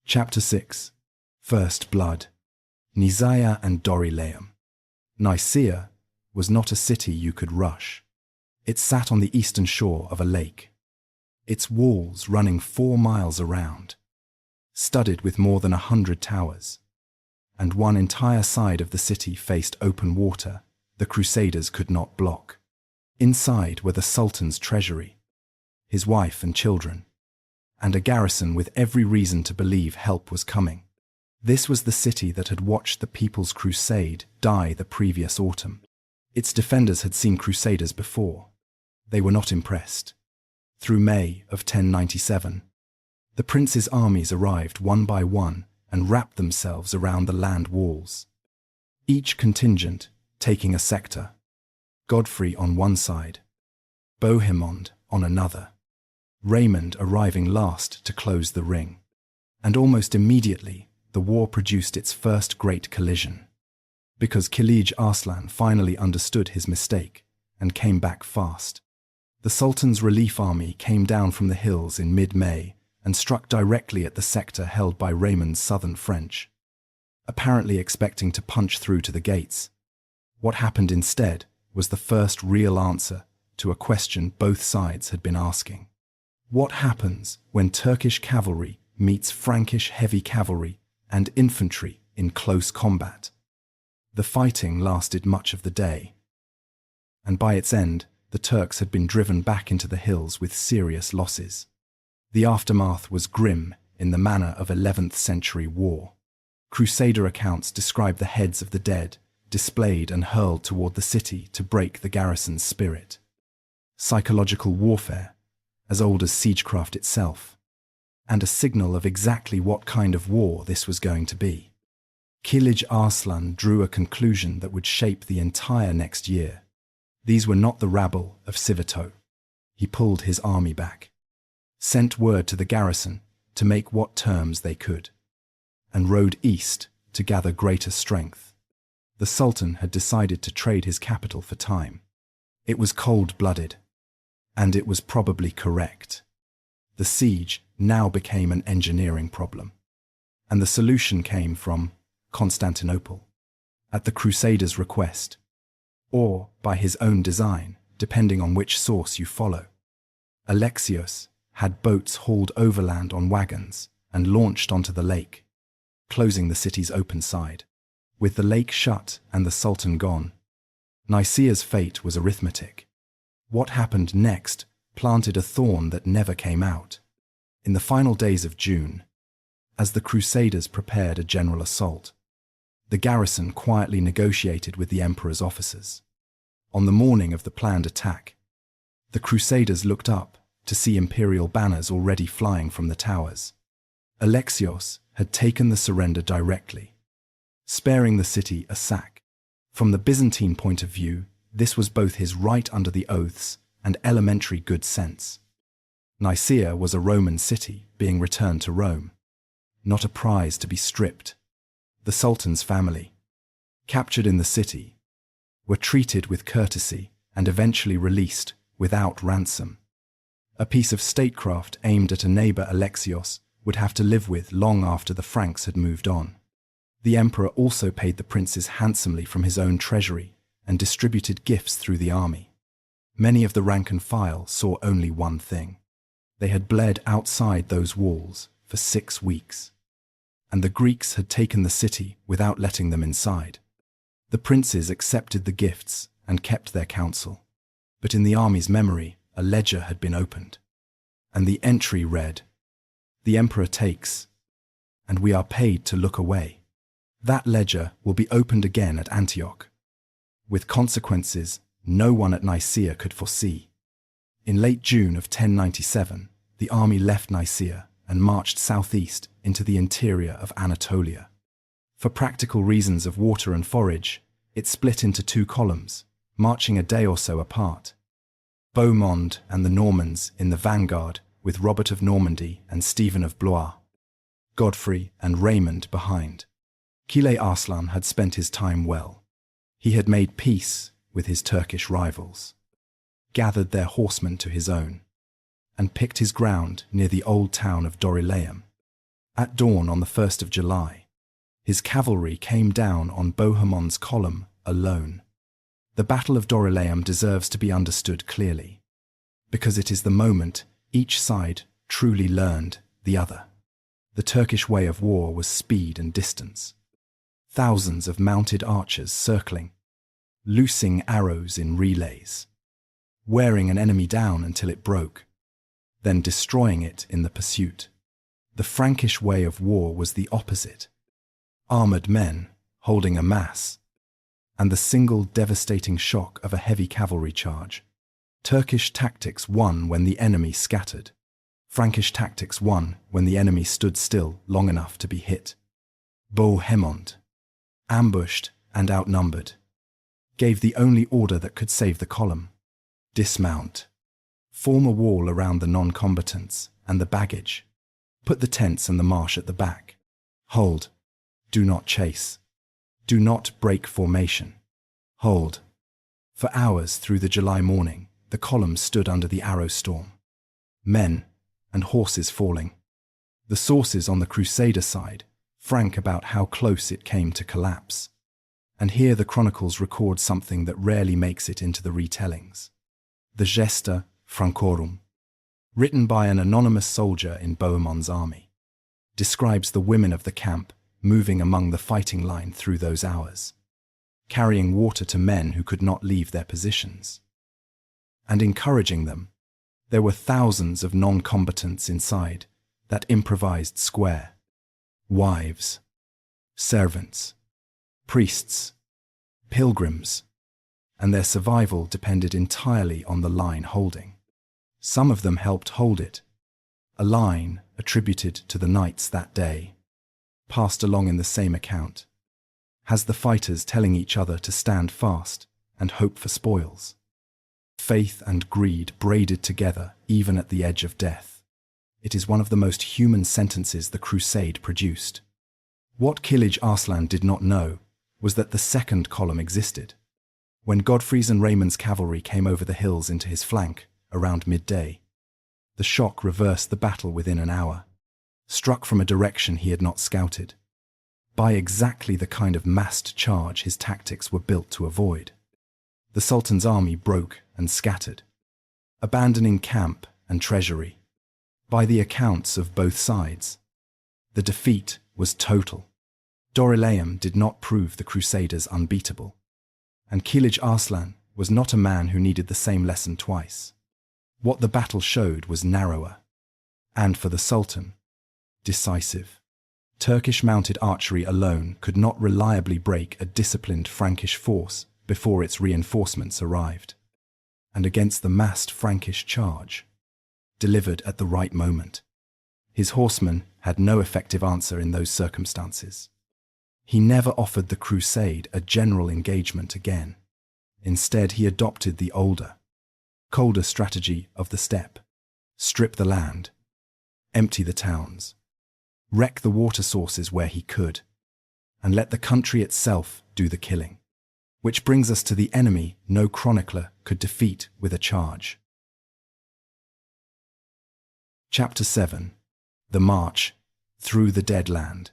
Chapter 6. First Blood. Nicaea and Dorylaeum. Nicaea was not a city you could rush. It sat on the eastern shore of a lake, its walls running 4 miles around, studded with more than 100 towers, and one entire side of the city faced open water the crusaders could not block. Inside were the Sultan's treasury, his wife and children, and a garrison with every reason to believe help was coming. This was the city that had watched the People's Crusade die the previous autumn. Its defenders had seen crusaders before. They were not impressed. Through May of 1097, the prince's armies arrived one by one and wrapped themselves around the land walls, each contingent taking a sector, Godfrey on one side, Bohemond on another, Raymond arriving last to close the ring. And almost immediately, the war produced its first great collision, because Kilij Arslan finally understood his mistake and came back fast. The Sultan's relief army came down from the hills in mid-May and struck directly at the sector held by Raymond's southern French. apparently expecting to punch through to the gates. What happened instead was the first real answer to a question both sides had been asking. What happens when Turkish cavalry meets Frankish heavy cavalry and infantry in close combat? The fighting lasted much of the day, and by its end, the Turks had been driven back into the hills with serious losses. The aftermath was grim in the manner of 11th century war. Crusader accounts describe the heads of the dead displayed and hurled toward the city to break the garrison's spirit. Psychological warfare, as old as siegecraft itself, and a signal of exactly what kind of war this was going to be. Kilij Arslan drew a conclusion that would shape the entire next year. These were not the rabble of Civito. He pulled his army back, sent word to the garrison to make what terms they could, and rode east to gather greater strength. The Sultan had decided to trade his capital for time. It was cold-blooded, and it was probably correct. The siege now became an engineering problem, and the solution came from Constantinople, at the Crusaders' request, or by his own design, depending on which source you follow. Alexios had boats hauled overland on wagons and launched onto the lake, closing the city's open side. With the lake shut and the Sultan gone, Nicaea's fate was arithmetic. What happened next planted a thorn that never came out. In the final days of June, as the Crusaders prepared a general assault, the garrison quietly negotiated with the emperor's officers. On the morning of the planned attack, the Crusaders looked up to see imperial banners already flying from the towers. Alexios had taken the surrender directly, sparing the city a sack. From the Byzantine point of view, this was both his right under the oaths and elementary good sense. Nicaea was a Roman city being returned to Rome, not a prize to be stripped. The Sultan's family, captured in the city, were treated with courtesy and eventually released without ransom. A piece of statecraft aimed at a neighbor Alexios would have to live with long after the Franks had moved on. The emperor also paid the princes handsomely from his own treasury and distributed gifts through the army. Many of the rank and file saw only one thing. They had bled outside those walls for 6 weeks, and the Greeks had taken the city without letting them inside. The princes accepted the gifts and kept their counsel, but in the army's memory a ledger had been opened, and the entry read, "The emperor takes, and we are paid to look away." That ledger will be opened again at Antioch, with consequences no one at Nicaea could foresee. In late June of 1097, the army left Nicaea and marched southeast into the interior of Anatolia. For practical reasons of water and forage, it split into 2 columns, marching a day or so apart. Beaumont and the Normans in the vanguard, with Robert of Normandy and Stephen of Blois, Godfrey and Raymond behind. Kilij Arslan had spent his time well. He had made peace with his Turkish rivals, gathered their horsemen to his own, and picked his ground near the old town of Dorylaeum. At dawn on the 1st of July, his cavalry came down on Bohemont's column alone. The Battle of Dorylaeum deserves to be understood clearly, because it is the moment each side truly learned the other. The Turkish way of war was speed and distance. Thousands of mounted archers circling, loosing arrows in relays, wearing an enemy down until it broke, then destroying it in the pursuit. The Frankish way of war was the opposite. Armored men holding a mass, and the single devastating shock of a heavy cavalry charge. Turkish tactics won when the enemy scattered. Frankish tactics won when the enemy stood still long enough to be hit. Bohemond, ambushed and outnumbered, gave the only order that could save the column: dismount. Form a wall around the non-combatants and the baggage. Put the tents and the marsh at the back. Hold. Do not chase. Do not break formation. Hold. For hours through the July morning, the column stood under the arrow storm. Men and horses falling. The sources on the Crusader side frank about how close it came to collapse. And here the chronicles record something that rarely makes it into the retellings. The Gesta Francorum, written by an anonymous soldier in Bohemond's army, describes the women of the camp moving among the fighting line through those hours, carrying water to men who could not leave their positions, and encouraging them. There were thousands of non-combatants inside that improvised square: wives, servants, priests, pilgrims, and their survival depended entirely on the line holding. Some of them helped hold it. A line attributed to the knights that day, passed along in the same account, has the fighters telling each other to stand fast and hope for spoils. Faith and greed braided together even at the edge of death. It is one of the most human sentences the crusade produced. What Kilij Arslan did not know was that the second column existed. When Godfrey's and Raymond's cavalry came over the hills into his flank around midday, the shock reversed the battle within an hour, struck from a direction he had not scouted, by exactly the kind of massed charge his tactics were built to avoid. The Sultan's army broke and scattered, abandoning camp and treasury. By the accounts of both sides, the defeat was total. Dorylaeum did not prove the Crusaders unbeatable, and Kilij Arslan was not a man who needed the same lesson twice. What the battle showed was narrower, and for the Sultan, decisive. Turkish mounted archery alone could not reliably break a disciplined Frankish force before its reinforcements arrived, and against the massed Frankish charge, delivered at the right moment, his horsemen had no effective answer in those circumstances. He never offered the crusade a general engagement again. Instead, he adopted the older, colder strategy of the steppe: strip the land, empty the towns, wreck the water sources where he could, and let the country itself do the killing. Which brings us to the enemy no chronicler could defeat with a charge. Chapter 7. The March Through the Dead Land.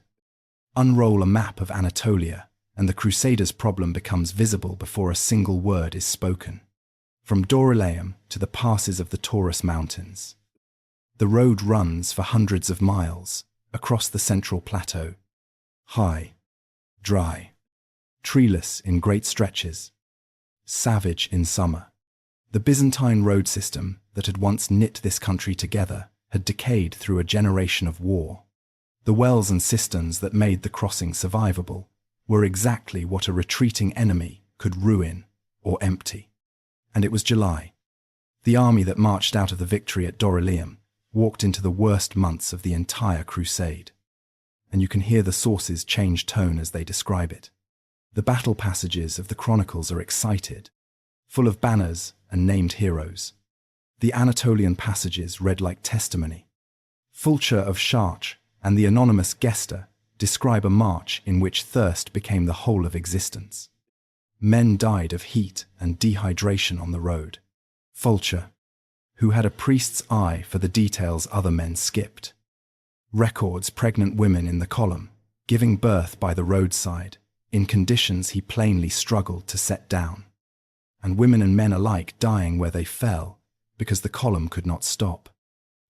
Unroll a map of Anatolia, and the Crusaders' problem becomes visible before a single word is spoken. From Dorylaeum to the passes of the Taurus Mountains, the road runs for hundreds of miles across the central plateau, high, dry, treeless in great stretches, savage in summer. The Byzantine road system that had once knit this country together had decayed through a generation of war. The wells and cisterns that made the crossing survivable were exactly what a retreating enemy could ruin or empty. And it was July. The army that marched out of the victory at Dorylaeum walked into the worst months of the entire crusade. And you can hear the sources change tone as they describe it. The battle passages of the chronicles are excited, full of banners and named heroes. The Anatolian passages read like testimony. Fulcher of Chartres and the anonymous Gesta describe a march in which thirst became the whole of existence. Men died of heat and dehydration on the road. Fulcher, who had a priest's eye for the details other men skipped, records pregnant women in the column, giving birth by the roadside, in conditions he plainly struggled to set down, and women and men alike dying where they fell because the column could not stop.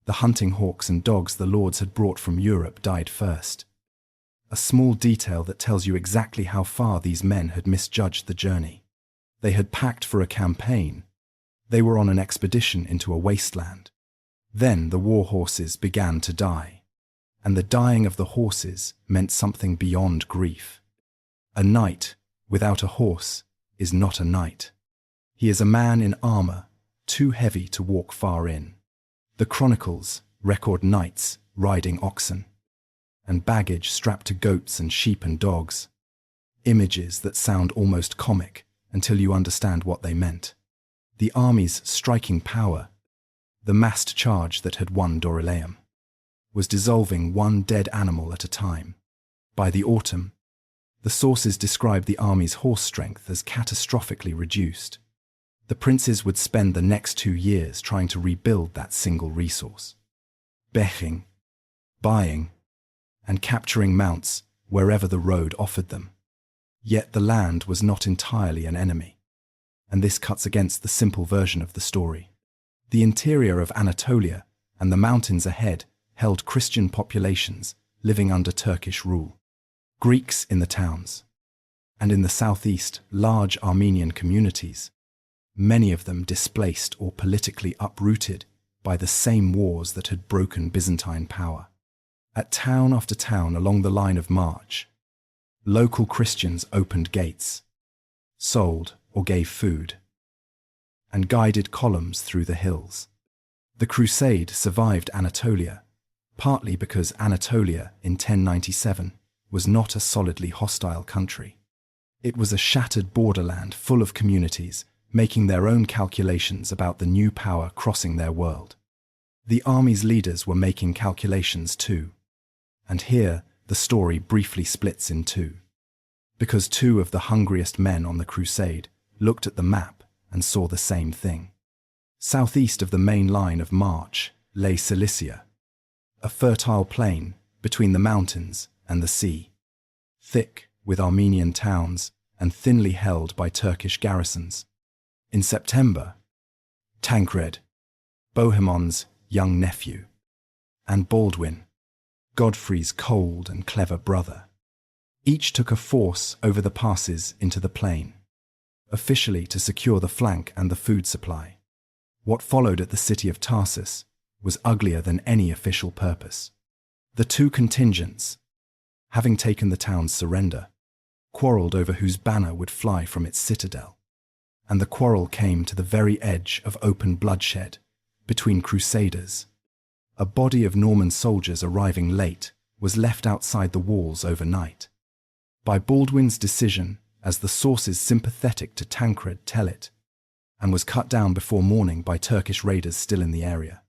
The hunting hawks and dogs the lords had brought from Europe died first. A small detail that tells you exactly how far these men had misjudged the journey. They had packed for a campaign. They were on an expedition into a wasteland. Then the war horses began to die, and the dying of the horses meant something beyond grief. A knight without a horse is not a knight. He is a man in armor, too heavy to walk far in. The chronicles record knights riding oxen, and baggage strapped to goats and sheep and dogs. Images that sound almost comic until you understand what they meant. The army's striking power, the massed charge that had won Dorylaeum, was dissolving one dead animal at a time. By the autumn, the sources describe the army's horse strength as catastrophically reduced. The princes would spend the next 2 years trying to rebuild that single resource. Beching, buying, and capturing mounts wherever the road offered them. Yet the land was not entirely an enemy, and this cuts against the simple version of the story. The interior of Anatolia and the mountains ahead held Christian populations living under Turkish rule. Greeks in the towns, and in the southeast large Armenian communities, many of them displaced or politically uprooted by the same wars that had broken Byzantine power. At town after town along the line of march, local Christians opened gates, sold or gave food, and guided columns through the hills. The Crusade survived Anatolia, partly because Anatolia in 1097 was not a solidly hostile country. It was a shattered borderland full of communities making their own calculations about the new power crossing their world. The army's leaders were making calculations too, and here the story briefly splits in two, because two of the hungriest men on the crusade looked at the map and saw the same thing. Southeast of the main line of march lay Cilicia, a fertile plain between the mountains and the sea, thick with Armenian towns and thinly held by Turkish garrisons. In September, Tancred, Bohemon's young nephew, and Baldwin, Godfrey's cold and clever brother, each took a force over the passes into the plain, officially to secure the flank and the food supply. What followed at the city of Tarsus was uglier than any official purpose. The two contingents, having taken the town's surrender, quarrelled over whose banner would fly from its citadel, and the quarrel came to the very edge of open bloodshed between crusaders. A body of Norman soldiers arriving late was left outside the walls overnight. By Baldwin's decision, as the sources sympathetic to Tancred tell it, and was cut down before morning by Turkish raiders still in the area.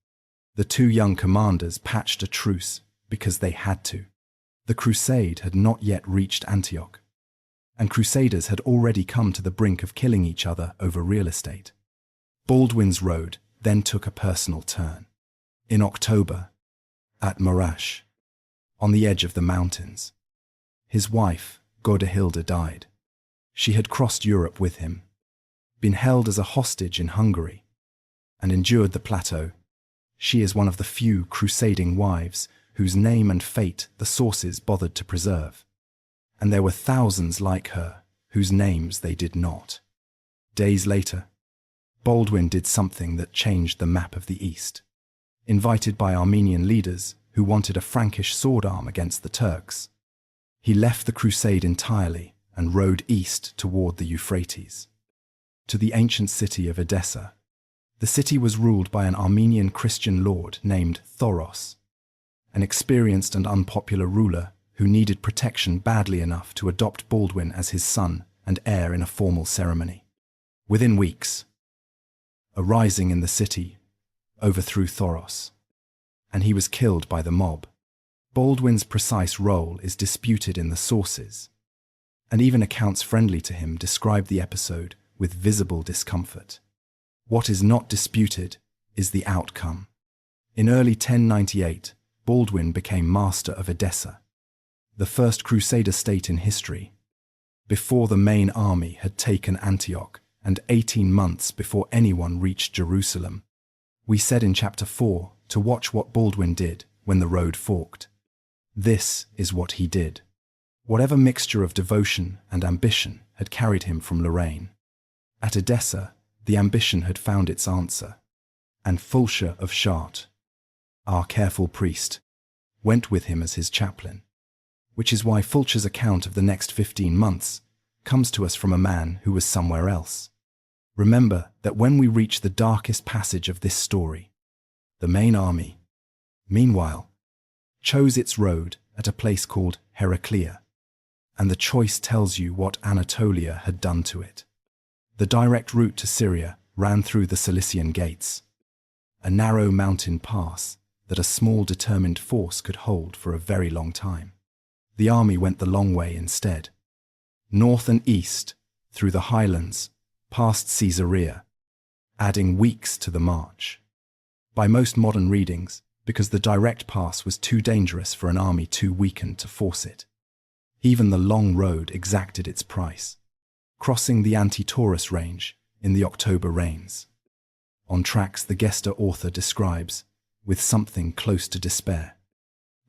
The two young commanders patched a truce because they had to. The crusade had not yet reached Antioch, and crusaders had already come to the brink of killing each other over real estate. Baldwin's road then took a personal turn. In October, at Marash, on the edge of the mountains, his wife, Godehilda, died. She had crossed Europe with him, been held as a hostage in Hungary, and endured the plateau. She is one of the few crusading wives whose name and fate the sources bothered to preserve, and there were thousands like her whose names they did not. Days later, Baldwin did something that changed the map of the East. Invited by Armenian leaders who wanted a Frankish sword arm against the Turks, he left the crusade entirely and rode east toward the Euphrates, to the ancient city of Edessa. The city was ruled by an Armenian Christian lord named Thoros, an experienced and unpopular ruler who needed protection badly enough to adopt Baldwin as his son and heir in a formal ceremony. Within weeks, a rising in the city overthrew Thoros, and he was killed by the mob. Baldwin's precise role is disputed in the sources, and even accounts friendly to him describe the episode with visible discomfort. What is not disputed is the outcome. In early 1098, Baldwin became master of Edessa, the first Crusader state in history, before the main army had taken Antioch and 18 months before anyone reached Jerusalem. We said in chapter 4 to watch what Baldwin did when the road forked. This is what he did. Whatever mixture of devotion and ambition had carried him from Lorraine, at Edessa, the ambition had found its answer, and Fulcher of Chartres, our careful priest, went with him as his chaplain, which is why Fulcher's account of the next 15 months comes to us from a man who was somewhere else. Remember that when we reach the darkest passage of this story, the main army, meanwhile, chose its road at a place called Heraclea, and the choice tells you what Anatolia had done to it. The direct route to Syria ran through the Cilician Gates, a narrow mountain pass that a small determined force could hold for a very long time. The army went the long way instead, north and east, through the highlands, past Caesarea, adding weeks to the march. By most modern readings, because the direct pass was too dangerous for an army too weakened to force it. Even the long road exacted its price, crossing the anti-Taurus range in the October rains. On tracks the Gesta author describes with something close to despair.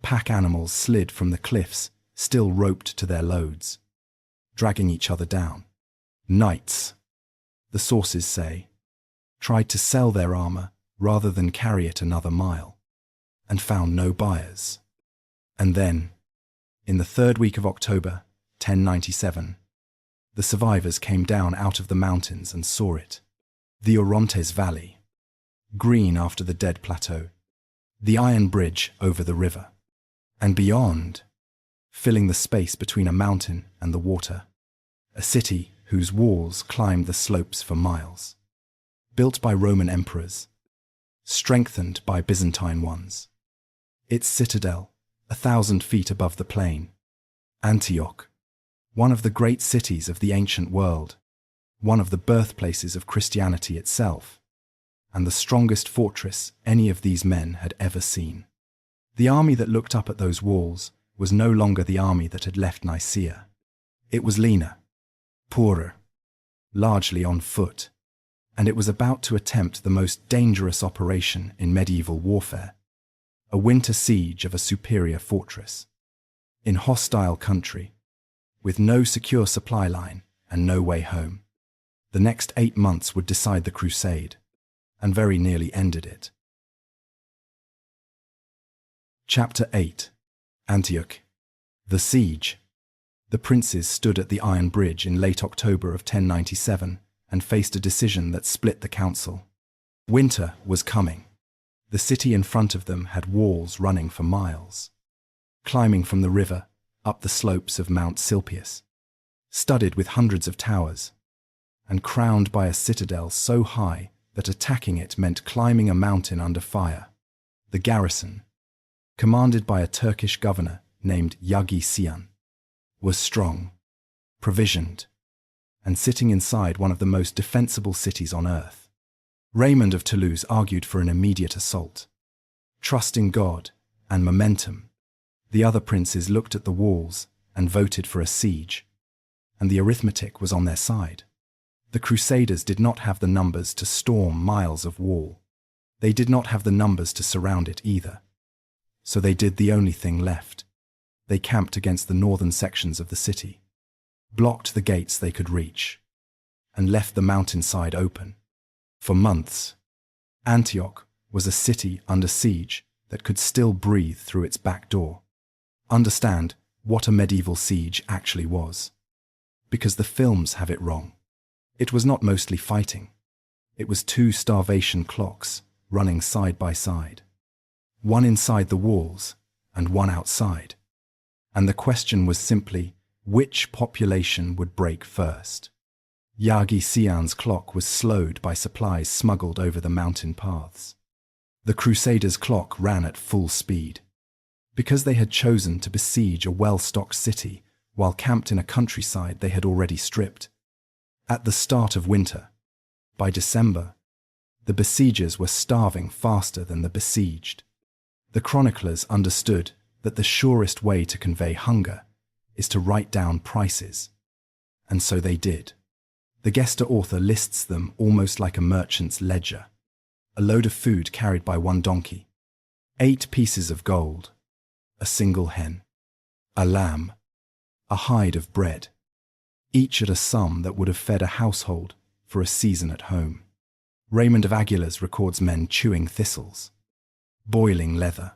Pack animals slid from the cliffs, still roped to their loads, dragging each other down. Knights, the sources say, tried to sell their armor rather than carry it another mile, and found no buyers. And then, in the third week of October, 1097, the survivors came down out of the mountains and saw it. The Orontes Valley, green after the dead plateau, the iron bridge over the river, and beyond, filling the space between a mountain and the water, a city whose walls climbed the slopes for miles, built by Roman emperors, strengthened by Byzantine ones. Its citadel, 1,000 feet above the plain, Antioch, one of the great cities of the ancient world, one of the birthplaces of Christianity itself, and the strongest fortress any of these men had ever seen. The army that looked up at those walls was no longer the army that had left Nicaea. It was leaner, poorer, largely on foot, and it was about to attempt the most dangerous operation in medieval warfare, a winter siege of a superior fortress. In hostile country, with no secure supply line and no way home, the next 8 months would decide the crusade, and very nearly ended it. Chapter 8. Antioch. The siege. The princes stood at the Iron Bridge in late October of 1097 and faced a decision that split the council. Winter was coming. The city in front of them had walls running for miles, climbing from the river up the slopes of Mount Silpius, studded with hundreds of towers, and crowned by a citadel so high that attacking it meant climbing a mountain under fire. The garrison, commanded by a Turkish governor named Yagi Sian, was strong, provisioned, and sitting inside one of the most defensible cities on earth. Raymond of Toulouse argued for an immediate assault. Trusting God and momentum, the other princes looked at the walls and voted for a siege, and the arithmetic was on their side. The Crusaders did not have the numbers to storm miles of wall. They did not have the numbers to surround it either. So they did the only thing left. They camped against the northern sections of the city, blocked the gates they could reach, and left the mountainside open. For months, Antioch was a city under siege that could still breathe through its back door. Understand what a medieval siege actually was, because the films have it wrong. It was not mostly fighting. It was 2 starvation clocks running side by side, one inside the walls and one outside. And the question was simply, which population would break first? Yagi Sian's clock was slowed by supplies smuggled over the mountain paths. The Crusaders' clock ran at full speed, because they had chosen to besiege a well-stocked city while camped in a countryside they had already stripped. At the start of winter, by December, the besiegers were starving faster than the besieged. The chroniclers understood that the surest way to convey hunger is to write down prices, and so they did. The Gesta author lists them almost like a merchant's ledger. A load of food carried by 1 donkey, 8 pieces of gold, a single hen, a lamb, a hide of bread, each at a sum that would have fed a household for a season at home. Raymond of Aguilers records men chewing thistles, boiling leather,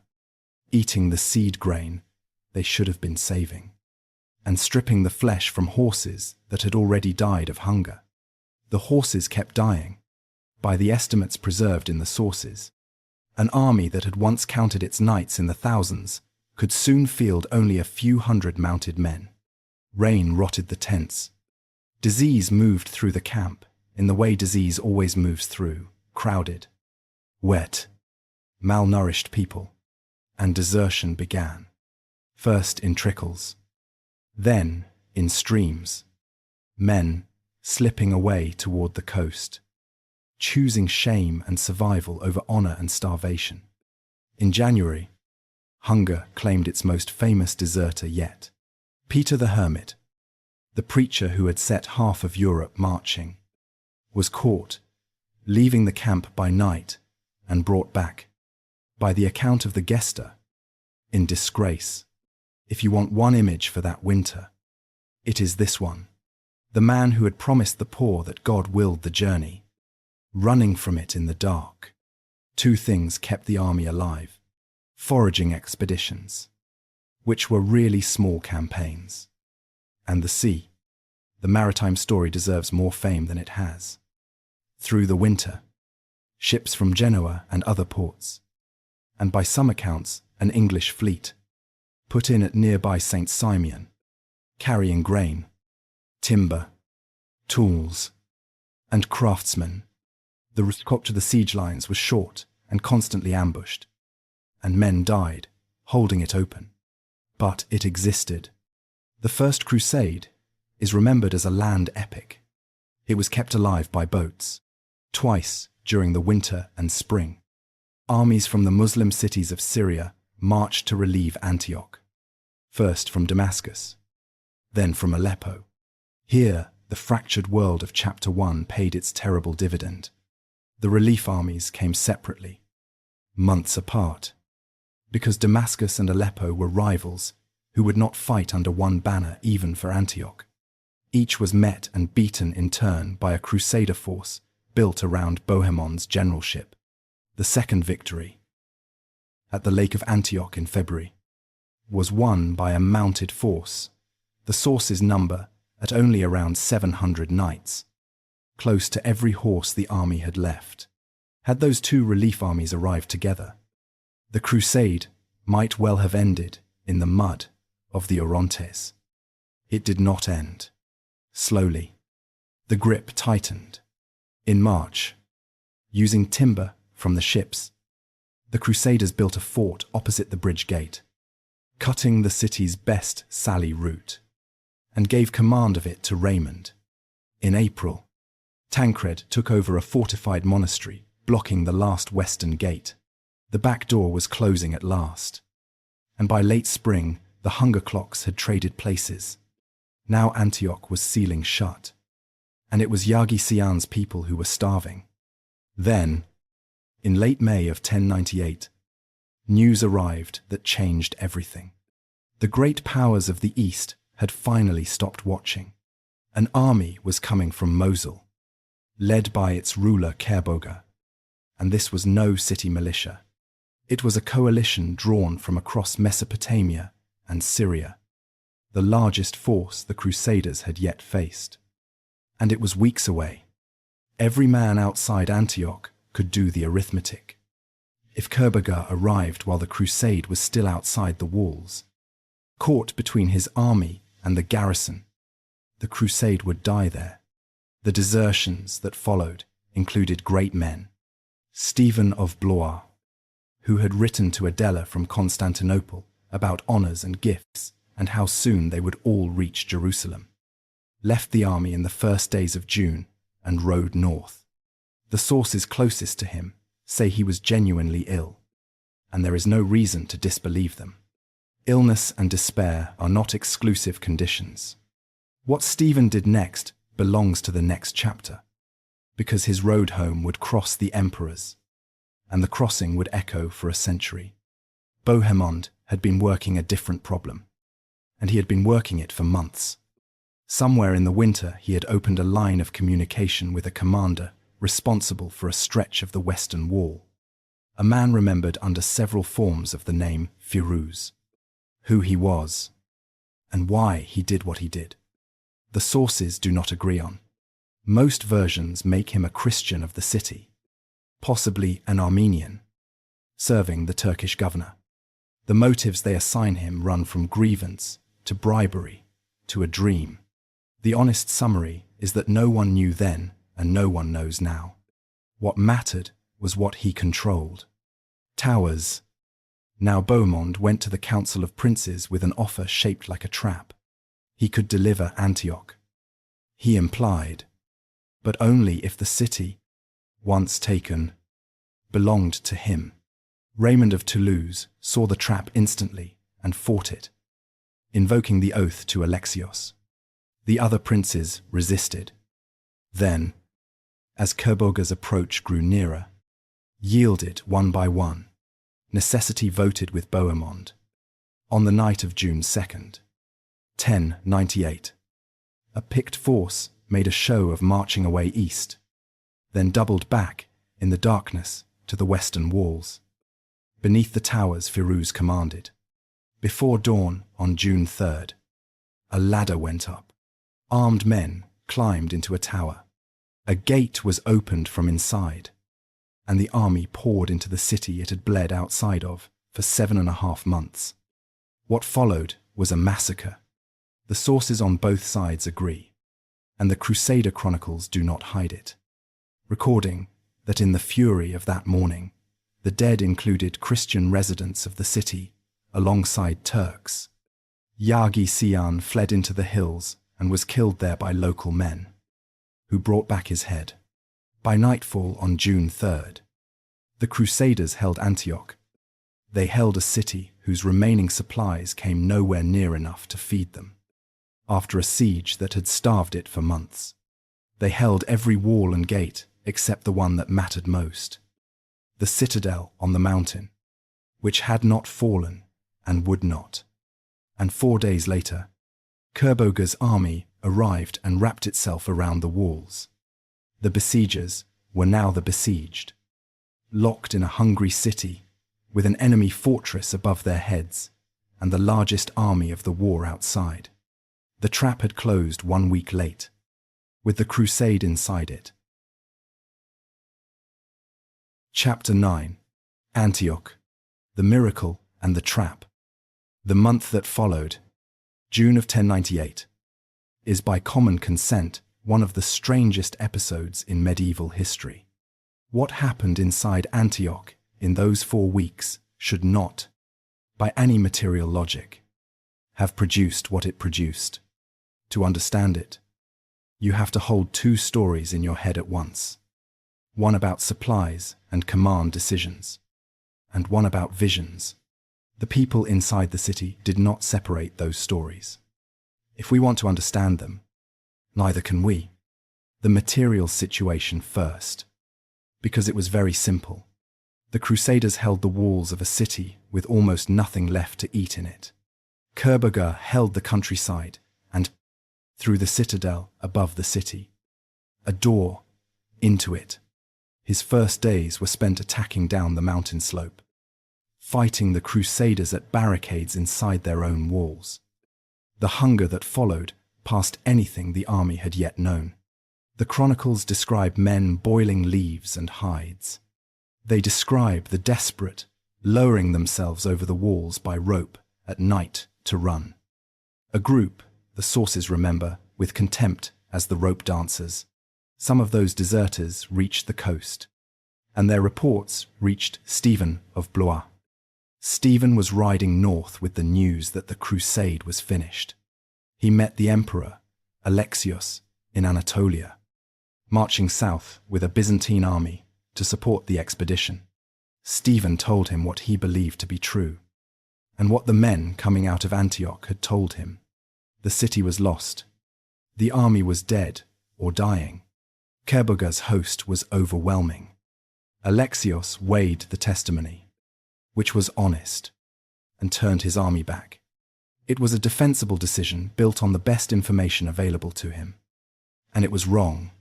eating the seed grain they should have been saving, and stripping the flesh from horses that had already died of hunger. The horses kept dying, by the estimates preserved in the sources. An army that had once counted its knights in the thousands could soon field only a few hundred mounted men. Rain rotted the tents. Disease moved through the camp in the way disease always moves through, crowded, wet, malnourished people, and desertion began, first in trickles, then in streams, men slipping away toward the coast, choosing shame and survival over honor and starvation. In January, hunger claimed its most famous deserter yet, Peter the Hermit, the preacher who had set half of Europe marching, was caught, leaving the camp by night, and brought back, by the account of the Gesta, in disgrace. If you want one image for that winter, it is this one. The man who had promised the poor that God willed the journey, running from it in the dark. Two things kept the army alive: foraging expeditions, which were really small campaigns, and the sea. The maritime story deserves more fame than it has. Through the winter, ships from Genoa and other ports, and by some accounts an English fleet, put in at nearby St. Simeon, carrying grain, timber, tools, and craftsmen. The route to the siege lines was short and constantly ambushed, and men died, holding it open. But it existed. The First Crusade is remembered as a land epic. It was kept alive by boats. Twice, during the winter and spring, armies from the Muslim cities of Syria marched to relieve Antioch, first from Damascus, then from Aleppo. Here, the fractured world of Chapter 1 paid its terrible dividend. The relief armies came separately, months apart, because Damascus and Aleppo were rivals who would not fight under one banner even for Antioch. Each was met and beaten in turn by a crusader force built around Bohemon's generalship. The second victory, at the Lake of Antioch in February, was won by a mounted force. The sources number at only around 700 knights, close to every horse the army had left. Had those two relief armies arrived together, the crusade might well have ended in the mud of the Orontes. It did not end. Slowly, the grip tightened. In March, using timber from the ships, the Crusaders built a fort opposite the bridge gate, cutting the city's best sally route, and gave command of it to Raymond. In April, Tancred took over a fortified monastery, blocking the last western gate. The back door was closing at last, and by late spring the hunger clocks had traded places. Now Antioch was sealing shut, and it was Yagi-Sian's people who were starving. Then, in late May of 1098, news arrived that changed everything. The great powers of the East had finally stopped watching. An army was coming from Mosul, led by its ruler Kerboga, and this was no city militia. It was a coalition drawn from across Mesopotamia and Syria, the largest force the Crusaders had yet faced. And it was weeks away. Every man outside Antioch could do the arithmetic. If Kerboga arrived while the crusade was still outside the walls, caught between his army and the garrison, the crusade would die there. The desertions that followed included great men. Stephen of Blois, who had written to Adela from Constantinople about honors and gifts and how soon they would all reach Jerusalem, left the army in the first days of June and rode north. The sources closest to him say he was genuinely ill, and there is no reason to disbelieve them. Illness and despair are not exclusive conditions. What Stephen did next belongs to the next chapter, because his road home would cross the emperors, and the crossing would echo for a century. Bohemond had been working a different problem, and he had been working it for months. Somewhere in the winter he had opened a line of communication with a commander responsible for a stretch of the western wall, a man remembered under several forms of the name Firuz. Who he was, and why he did what he did, the sources do not agree on. Most versions make him a Christian of the city, possibly an Armenian, serving the Turkish governor. The motives they assign him run from grievance to bribery to a dream. The honest summary is that no one knew then and no one knows now. What mattered was what he controlled. Towers. Now Bohemond went to the Council of Princes with an offer shaped like a trap. He could deliver Antioch, he implied, but only if the city, once taken, belonged to him. Raymond of Toulouse saw the trap instantly and fought it. invoking the oath to Alexios. The other princes resisted. Then, as Kerboga's approach grew nearer, yielded one by one, necessity voted with Bohemond. On the night of June 2nd, 1098, a picked force made a show of marching away east, then doubled back in the darkness to the western walls. Beneath the towers Firuz commanded. Before dawn on June 3rd, a ladder went up. Armed men climbed into a tower. A gate was opened from inside, and the army poured into the city it had bled outside of for 7.5 months. What followed was a massacre. The sources on both sides agree, and the Crusader chronicles do not hide it, recording that in the fury of that morning, the dead included Christian residents of the city alongside Turks. Yagi Sian fled into the hills and was killed there by local men, who brought back his head. By nightfall on June 3rd, the Crusaders held Antioch. They held a city whose remaining supplies came nowhere near enough to feed them. After a siege that had starved it for months, they held every wall and gate except the one that mattered most, the citadel on the mountain, which had not fallen and would not. And 4 days later, Kerboga's army arrived and wrapped itself around the walls. The besiegers were now the besieged, locked in a hungry city with an enemy fortress above their heads and the largest army of the war outside. The trap had closed 1 week late, with the crusade inside it. Chapter 9. Antioch, the Miracle and the Trap. The month that followed, June of 1098, is by common consent one of the strangest episodes in medieval history. What happened inside Antioch in those 4 weeks should not, by any material logic, have produced what it produced. To understand it, you have to hold 2 stories in your head at once. One about supplies and command decisions, and one about visions. The people inside the city did not separate those stories. If we want to understand them, neither can we. The material situation first, because it was very simple. The Crusaders held the walls of a city with almost nothing left to eat in it. Kerboga held the countryside and, through the citadel above the city, a door into it. His first days were spent attacking down the mountain slope, fighting the Crusaders at barricades inside their own walls. The hunger that followed passed anything the army had yet known. The chronicles describe men boiling leaves and hides. They describe the desperate lowering themselves over the walls by rope at night to run. A group, the sources remember, with contempt as the rope dancers. Some of those deserters reached the coast, and their reports reached Stephen of Blois. Stephen was riding north with the news that the crusade was finished. He met the emperor, Alexios, in Anatolia, marching south with a Byzantine army to support the expedition. Stephen told him what he believed to be true, and what the men coming out of Antioch had told him. The city was lost. The army was dead or dying. Kerboga's host was overwhelming. Alexios weighed the testimony, which was honest, and turned his army back. It was a defensible decision built on the best information available to him. And it was wrong,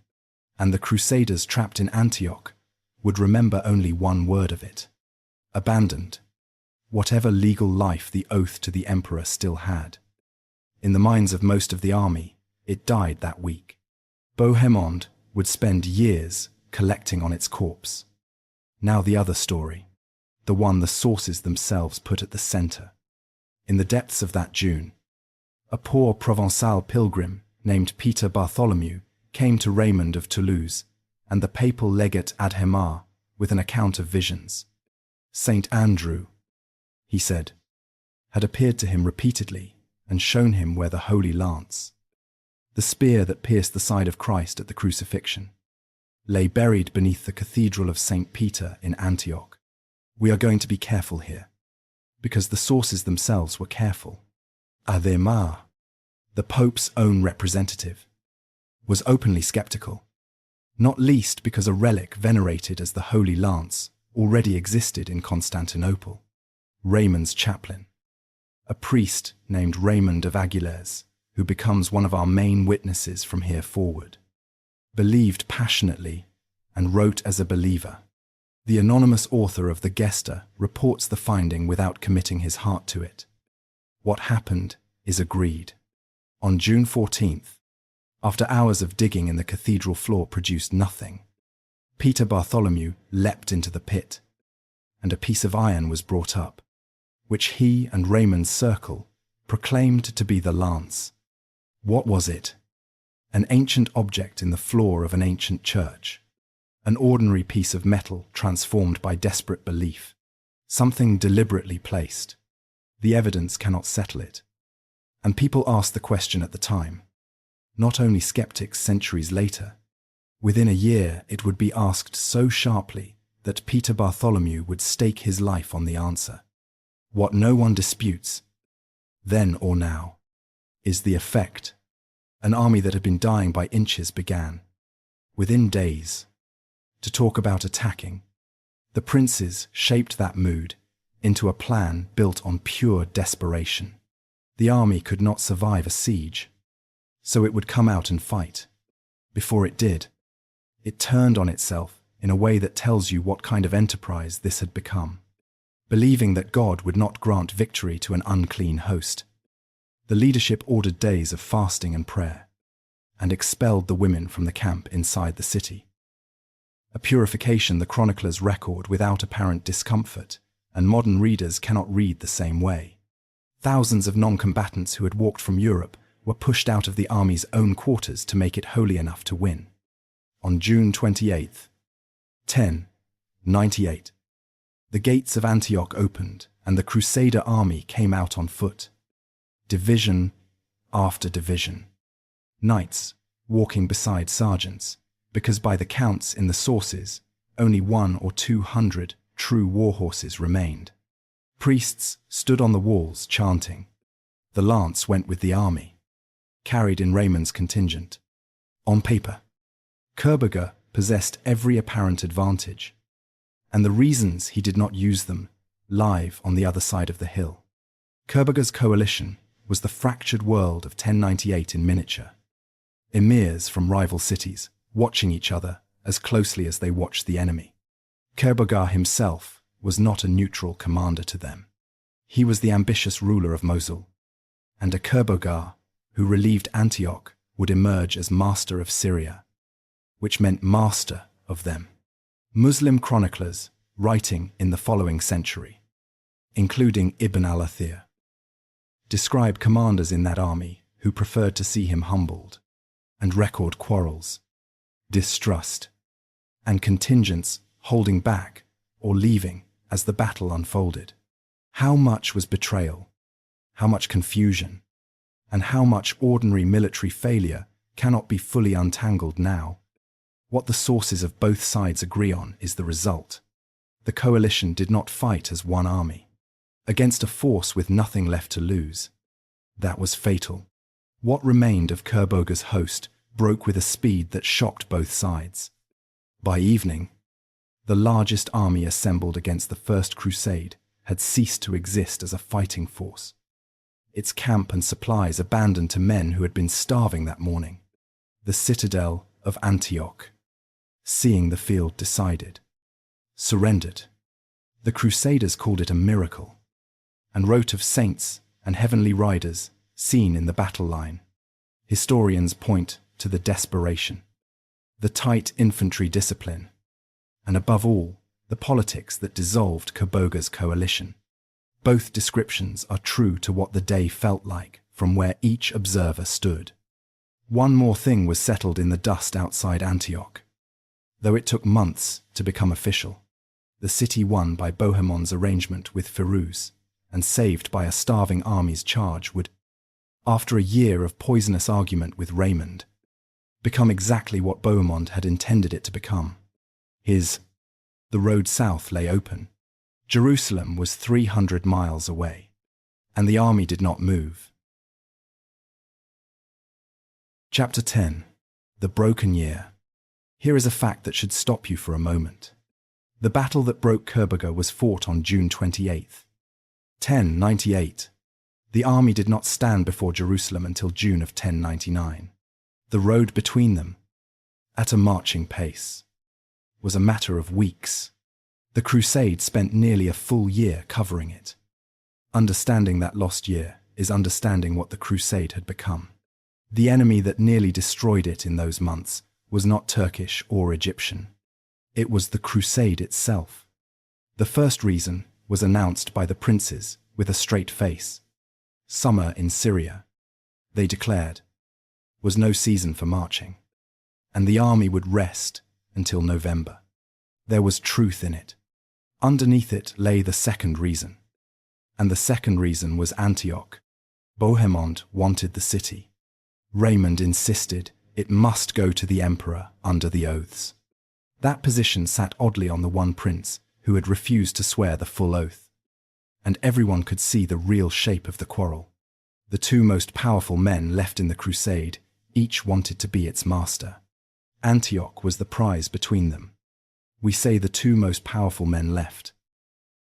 and the Crusaders trapped in Antioch would remember only one word of it: abandoned, whatever legal life the oath to the emperor still had. In the minds of most of the army, it died that week. Bohemond would spend years collecting on its corpse. Now the other story, the one the sources themselves put at the center. In the depths of that June, a poor Provençal pilgrim named Peter Bartholomew came to Raymond of Toulouse and the papal legate Adhemar with an account of visions. Saint Andrew, he said, had appeared to him repeatedly and shown him where the Holy Lance, the spear that pierced the side of Christ at the crucifixion, lay buried beneath the Cathedral of St. Peter in Antioch. We are going to be careful here, because the sources themselves were careful. Athir, the Pope's own representative, was openly skeptical, not least because a relic venerated as the Holy Lance already existed in Constantinople. Raymond's chaplain, a priest named Raymond of Aguilers, who becomes one of our main witnesses from here forward, believed passionately and wrote as a believer. The anonymous author of the Gesta reports the finding without committing his heart to it. What happened is agreed. On June 14th, after hours of digging in the cathedral floor produced nothing, Peter Bartholomew leapt into the pit, and a piece of iron was brought up, which he and Raymond's circle proclaimed to be the lance. What was it? An ancient object in the floor of an ancient church. An ordinary piece of metal transformed by desperate belief. Something deliberately placed. The evidence cannot settle it. And people asked the question at the time. Not only skeptics centuries later. Within a year it would be asked so sharply that Peter Bartholomew would stake his life on the answer. What no one disputes, then or now, is the effect. An army that had been dying by inches began, within days, to talk about attacking. The princes shaped that mood into a plan built on pure desperation. The army could not survive a siege, so it would come out and fight. Before it did, it turned on itself in a way that tells you what kind of enterprise this had become. Believing that God would not grant victory to an unclean host, the leadership ordered days of fasting and prayer, and expelled the women from the camp inside the city. A purification the chroniclers record without apparent discomfort, and modern readers cannot read the same way. Thousands of non-combatants who had walked from Europe were pushed out of the army's own quarters to make it holy enough to win. On June 28, 1098, the gates of Antioch opened and the Crusader army came out on foot. Division after division. Knights walking beside sergeants, because by the counts in the sources, only 100 or 200 true war horses remained. Priests stood on the walls chanting. The lance went with the army, carried in Raymond's contingent. On paper, Kerberger possessed every apparent advantage, and the reasons he did not use them live on the other side of the hill. Kerberger's coalition was the fractured world of 1098 in miniature. Emirs from rival cities, watching each other as closely as they watched the enemy. Kerberger himself was not a neutral commander to them. He was the ambitious ruler of Mosul, and a Kerberger who relieved Antioch would emerge as master of Syria, which meant master of them. Muslim chroniclers writing in the following century, including Ibn al-Athir, describe commanders in that army who preferred to see him humbled, and record quarrels, distrust, and contingents holding back or leaving as the battle unfolded. How much was betrayal, how much confusion, and how much ordinary military failure cannot be fully untangled now. What the sources of both sides agree on is the result. The coalition did not fight as one army, against a force with nothing left to lose. That was fatal. What remained of Kerberger's host broke with a speed that shocked both sides. By evening, the largest army assembled against the First Crusade had ceased to exist as a fighting force. Its camp and supplies abandoned to men who had been starving that morning. The citadel of Antioch, seeing the field decided, surrendered. The Crusaders called it a miracle, and wrote of saints and heavenly riders seen in the battle line. Historians point to the desperation, the tight infantry discipline, and above all, the politics that dissolved Kerberger's coalition. Both descriptions are true to what the day felt like from where each observer stood. One more thing was settled in the dust outside Antioch, though it took months to become official. The city won by Bohemon's arrangement with Firuz and saved by a starving army's charge would, after a year of poisonous argument with Raymond, become exactly what Bohemond had intended it to become. The road south lay open. Jerusalem was 300 miles away, and the army did not move. Chapter 10. The Broken Year. Here is a fact that should stop you for a moment. The battle that broke Kerberga was fought on June 28, 1098. The army did not stand before Jerusalem until June of 1099. The road between them, at a marching pace, was a matter of weeks. The crusade spent nearly a full year covering it. Understanding that lost year is understanding what the crusade had become. The enemy that nearly destroyed it in those months was not Turkish or Egyptian. It was the crusade itself. The first reason was announced by the princes with a straight face. Summer in Syria, they declared, was no season for marching, and the army would rest until November. There was truth in it. Underneath it lay the second reason. And the second reason was Antioch. Bohemond wanted the city. Raymond insisted it must go to the emperor under the oaths. That position sat oddly on the one prince who had refused to swear the full oath. And everyone could see the real shape of the quarrel. The two most powerful men left in the crusade, each wanted to be its master. Antioch was the prize between them. We say the two most powerful men left,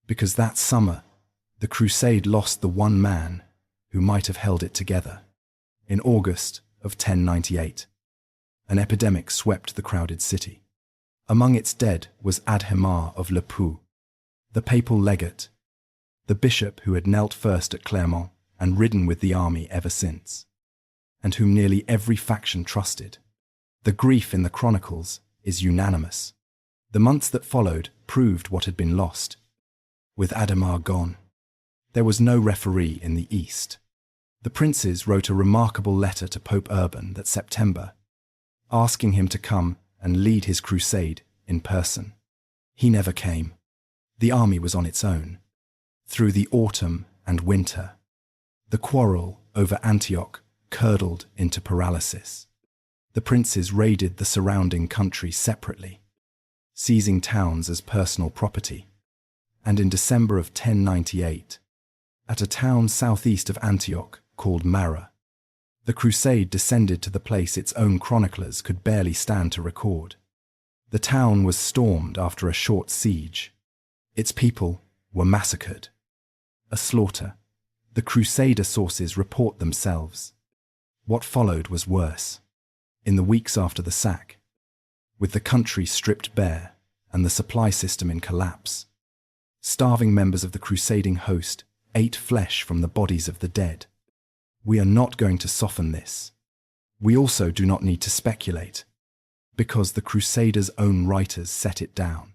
because that summer, the crusade lost the one man who might have held it together. In August of 1098, an epidemic swept the crowded city. Among its dead was Adhemar of Le Pou, the papal legate, the bishop who had knelt first at Clermont and ridden with the army ever since, and whom nearly every faction trusted. The grief in the chronicles is unanimous. The months that followed proved what had been lost. With Adhemar gone, there was no referee in the east. The princes wrote a remarkable letter to Pope Urban that September, asking him to come and lead his crusade in person. He never came. The army was on its own. Through the autumn and winter, the quarrel over Antioch curdled into paralysis. The princes raided the surrounding country separately, seizing towns as personal property. And in December of 1098, at a town southeast of Antioch called Mara, the crusade descended to the place its own chroniclers could barely stand to record. The town was stormed after a short siege. Its people were massacred. A slaughter. The crusader sources report themselves. What followed was worse. In the weeks after the sack, with the country stripped bare and the supply system in collapse, starving members of the crusading host ate flesh from the bodies of the dead. We are not going to soften this. We also do not need to speculate, because the Crusaders' own writers set it down.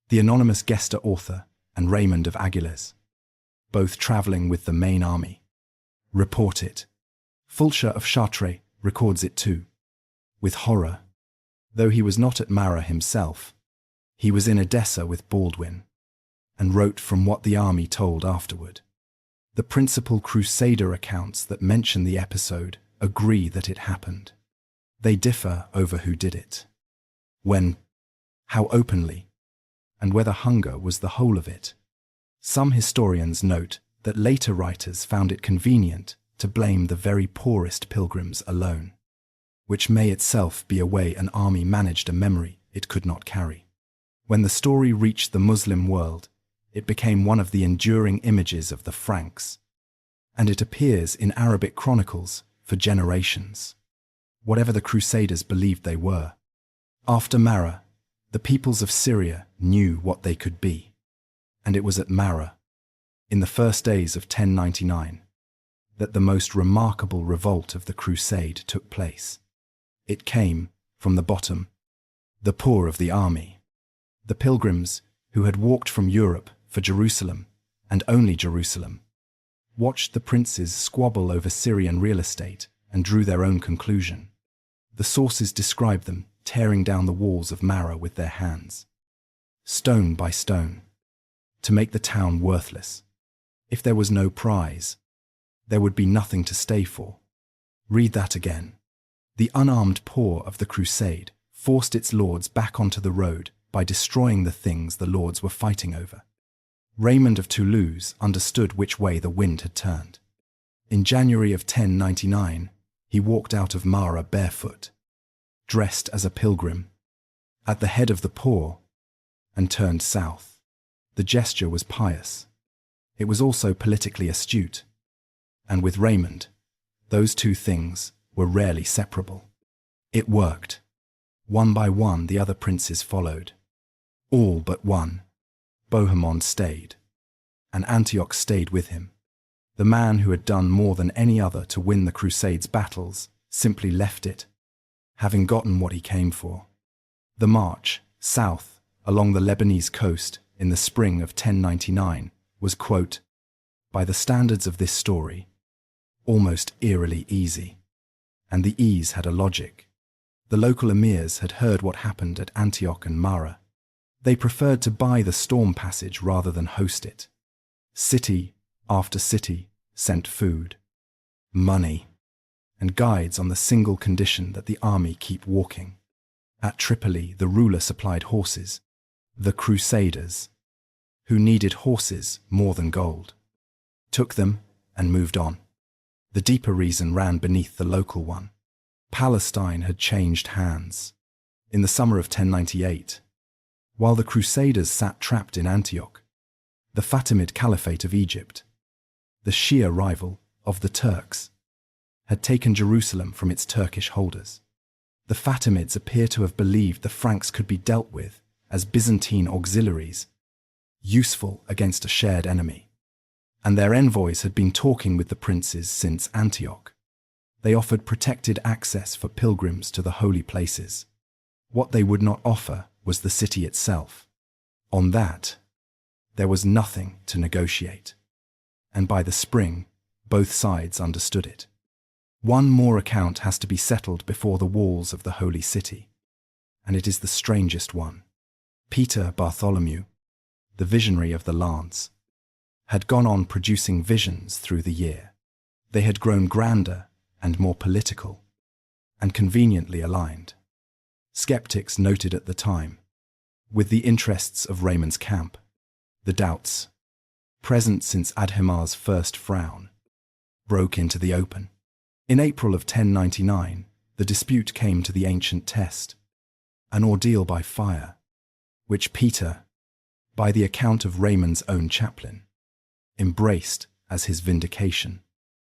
The anonymous Gesta author and Raymond of Aguilers, both travelling with the main army, report it. Fulcher of Chartres records it too, with horror. Though he was not at Mara himself, he was in Edessa with Baldwin, and wrote from what the army told afterward. The principal Crusader accounts that mention the episode agree that it happened. They differ over who did it, when, how openly, and whether hunger was the whole of it. Some historians note that later writers found it convenient to blame the very poorest pilgrims alone, which may itself be a way an army managed a memory it could not carry. When the story reached the Muslim world, it became one of the enduring images of the Franks, and it appears in Arabic chronicles for generations. Whatever the Crusaders believed they were, after Mara, the peoples of Syria knew what they could be, and it was at Mara, in the first days of 1099, that the most remarkable revolt of the Crusade took place. It came from the bottom, the poor of the army, the pilgrims who had walked from Europe for Jerusalem, and only Jerusalem, watched the princes squabble over Syrian real estate and drew their own conclusion. The sources describe them tearing down the walls of Mara with their hands, stone by stone, to make the town worthless. If there was no prize, there would be nothing to stay for. Read that again. The unarmed poor of the crusade forced its lords back onto the road by destroying the things the lords were fighting over. Raymond of Toulouse understood which way the wind had turned. In January of 1099, He walked out of Mara barefoot, dressed as a pilgrim, at the head of the poor, and turned south. The gesture was pious. It was also politically astute. And with Raymond, those two things were rarely separable. It worked. One by one the other princes followed. All but one. Bohemond stayed. And Antioch stayed with him. The man who had done more than any other to win the Crusades' battles simply left it, having gotten what he came for. The march south along the Lebanese coast in the spring of 1099 was, quote, by the standards of this story, almost eerily easy. And the ease had a logic. The local emirs had heard what happened at Antioch and Mara. They preferred to buy the storm passage rather than host it. City after city sent food, money, and guides on the single condition that the army keep walking. At Tripoli, the ruler supplied horses, the Crusaders, who needed horses more than gold, took them and moved on. The deeper reason ran beneath the local one. Palestine had changed hands. In the summer of 1098, while the Crusaders sat trapped in Antioch, the Fatimid Caliphate of Egypt, the Shia rival of the Turks, had taken Jerusalem from its Turkish holders. The Fatimids appear to have believed the Franks could be dealt with as Byzantine auxiliaries, useful against a shared enemy. And their envoys had been talking with the princes since Antioch. They offered protected access for pilgrims to the holy places. What they would not offer was the city itself. On that, there was nothing to negotiate. And by the spring, both sides understood it. One more account has to be settled before the walls of the holy city, and it is the strangest one. Peter Bartholomew, the visionary of the lance, had gone on producing visions through the year. They had grown grander and more political, and conveniently aligned. Skeptics noted at the time, with the interests of Raymond's camp, the doubts, present since Adhemar's first frown, broke into the open. In April of 1099, the dispute came to the ancient test, an ordeal by fire, which Peter, by the account of Raymond's own chaplain, embraced as his vindication.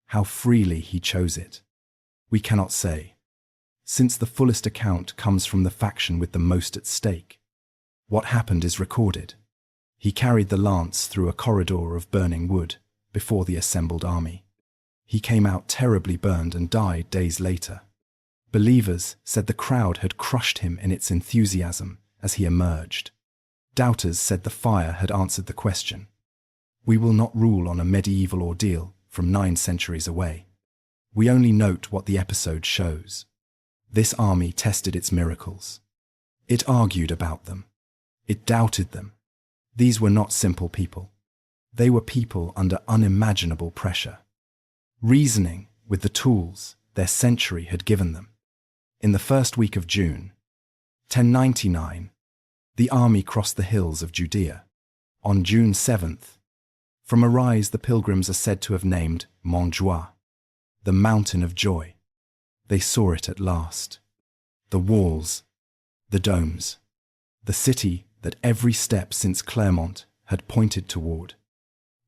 How freely he chose it, we cannot say, since the fullest account comes from the faction with the most at stake. What happened is recorded. He carried the lance through a corridor of burning wood before the assembled army. He came out terribly burned and died days later. Believers said the crowd had crushed him in its enthusiasm as he emerged. Doubters said the fire had answered the question. We will not rule on a medieval ordeal from 9 centuries away. We only note what the episode shows. This army tested its miracles. It argued about them. It doubted them. These were not simple people. They were people under unimaginable pressure, reasoning with the tools their century had given them. In the first week of June, 1099, the army crossed the hills of Judea. On June 7th, from a rise the pilgrims are said to have named Mont Joie, the mountain of joy. They saw it at last. The walls, the domes, the city that every step since Clermont had pointed toward.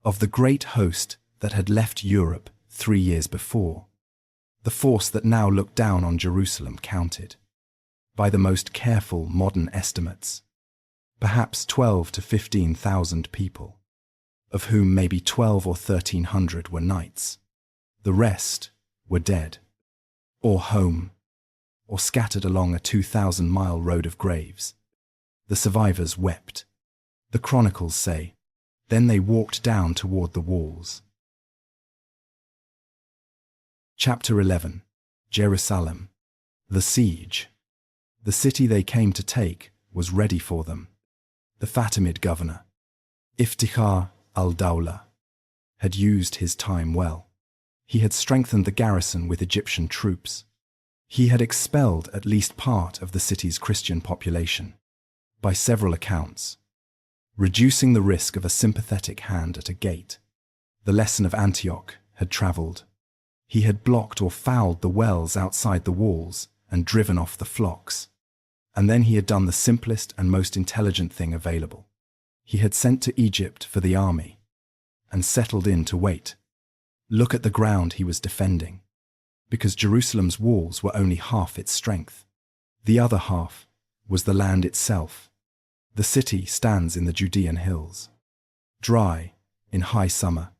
Of the great host that had left Europe 3 years before, the force that now looked down on Jerusalem counted, by the most careful modern estimates, perhaps 12 to 15,000 people, of whom maybe 12 or 1,300 were knights. The rest were dead, or home, or scattered along a 2,000-mile road of graves. The survivors wept. The chronicles say, then they walked down toward the walls. Chapter 11. Jerusalem. The siege. The city they came to take was ready for them. The Fatimid governor, Iftikhar al-Dawla, had used his time well. He had strengthened the garrison with Egyptian troops. He had expelled at least part of the city's Christian population, by several accounts, reducing the risk of a sympathetic hand at a gate. The lesson of Antioch had travelled. He had blocked or fouled the wells outside the walls and driven off the flocks. And then he had done the simplest and most intelligent thing available. He had sent to Egypt for the army and settled in to wait. Look at the ground he was defending, because Jerusalem's walls were only half its strength. The other half was the land itself. The city stands in the Judean hills, dry in high summer,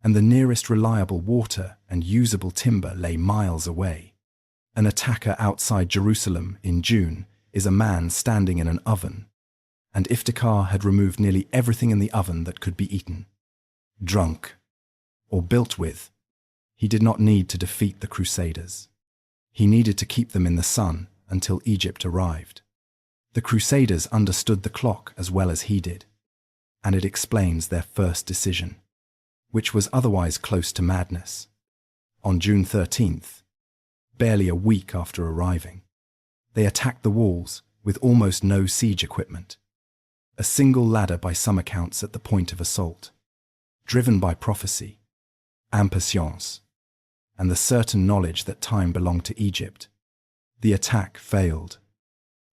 and the nearest reliable water and usable timber lay miles away. An attacker outside Jerusalem in June is a man standing in an oven, and Iftikhar had removed nearly everything in the oven that could be eaten, drunk, or built with. He did not need to defeat the Crusaders. He needed to keep them in the sun until Egypt arrived. The Crusaders understood the clock as well as he did, and it explains their first decision, which was otherwise close to madness. On June 13th, barely a week after arriving, they attacked the walls with almost no siege equipment. A single ladder by some accounts at the point of assault. Driven by prophecy, impatience, and the certain knowledge that time belonged to Egypt, the attack failed.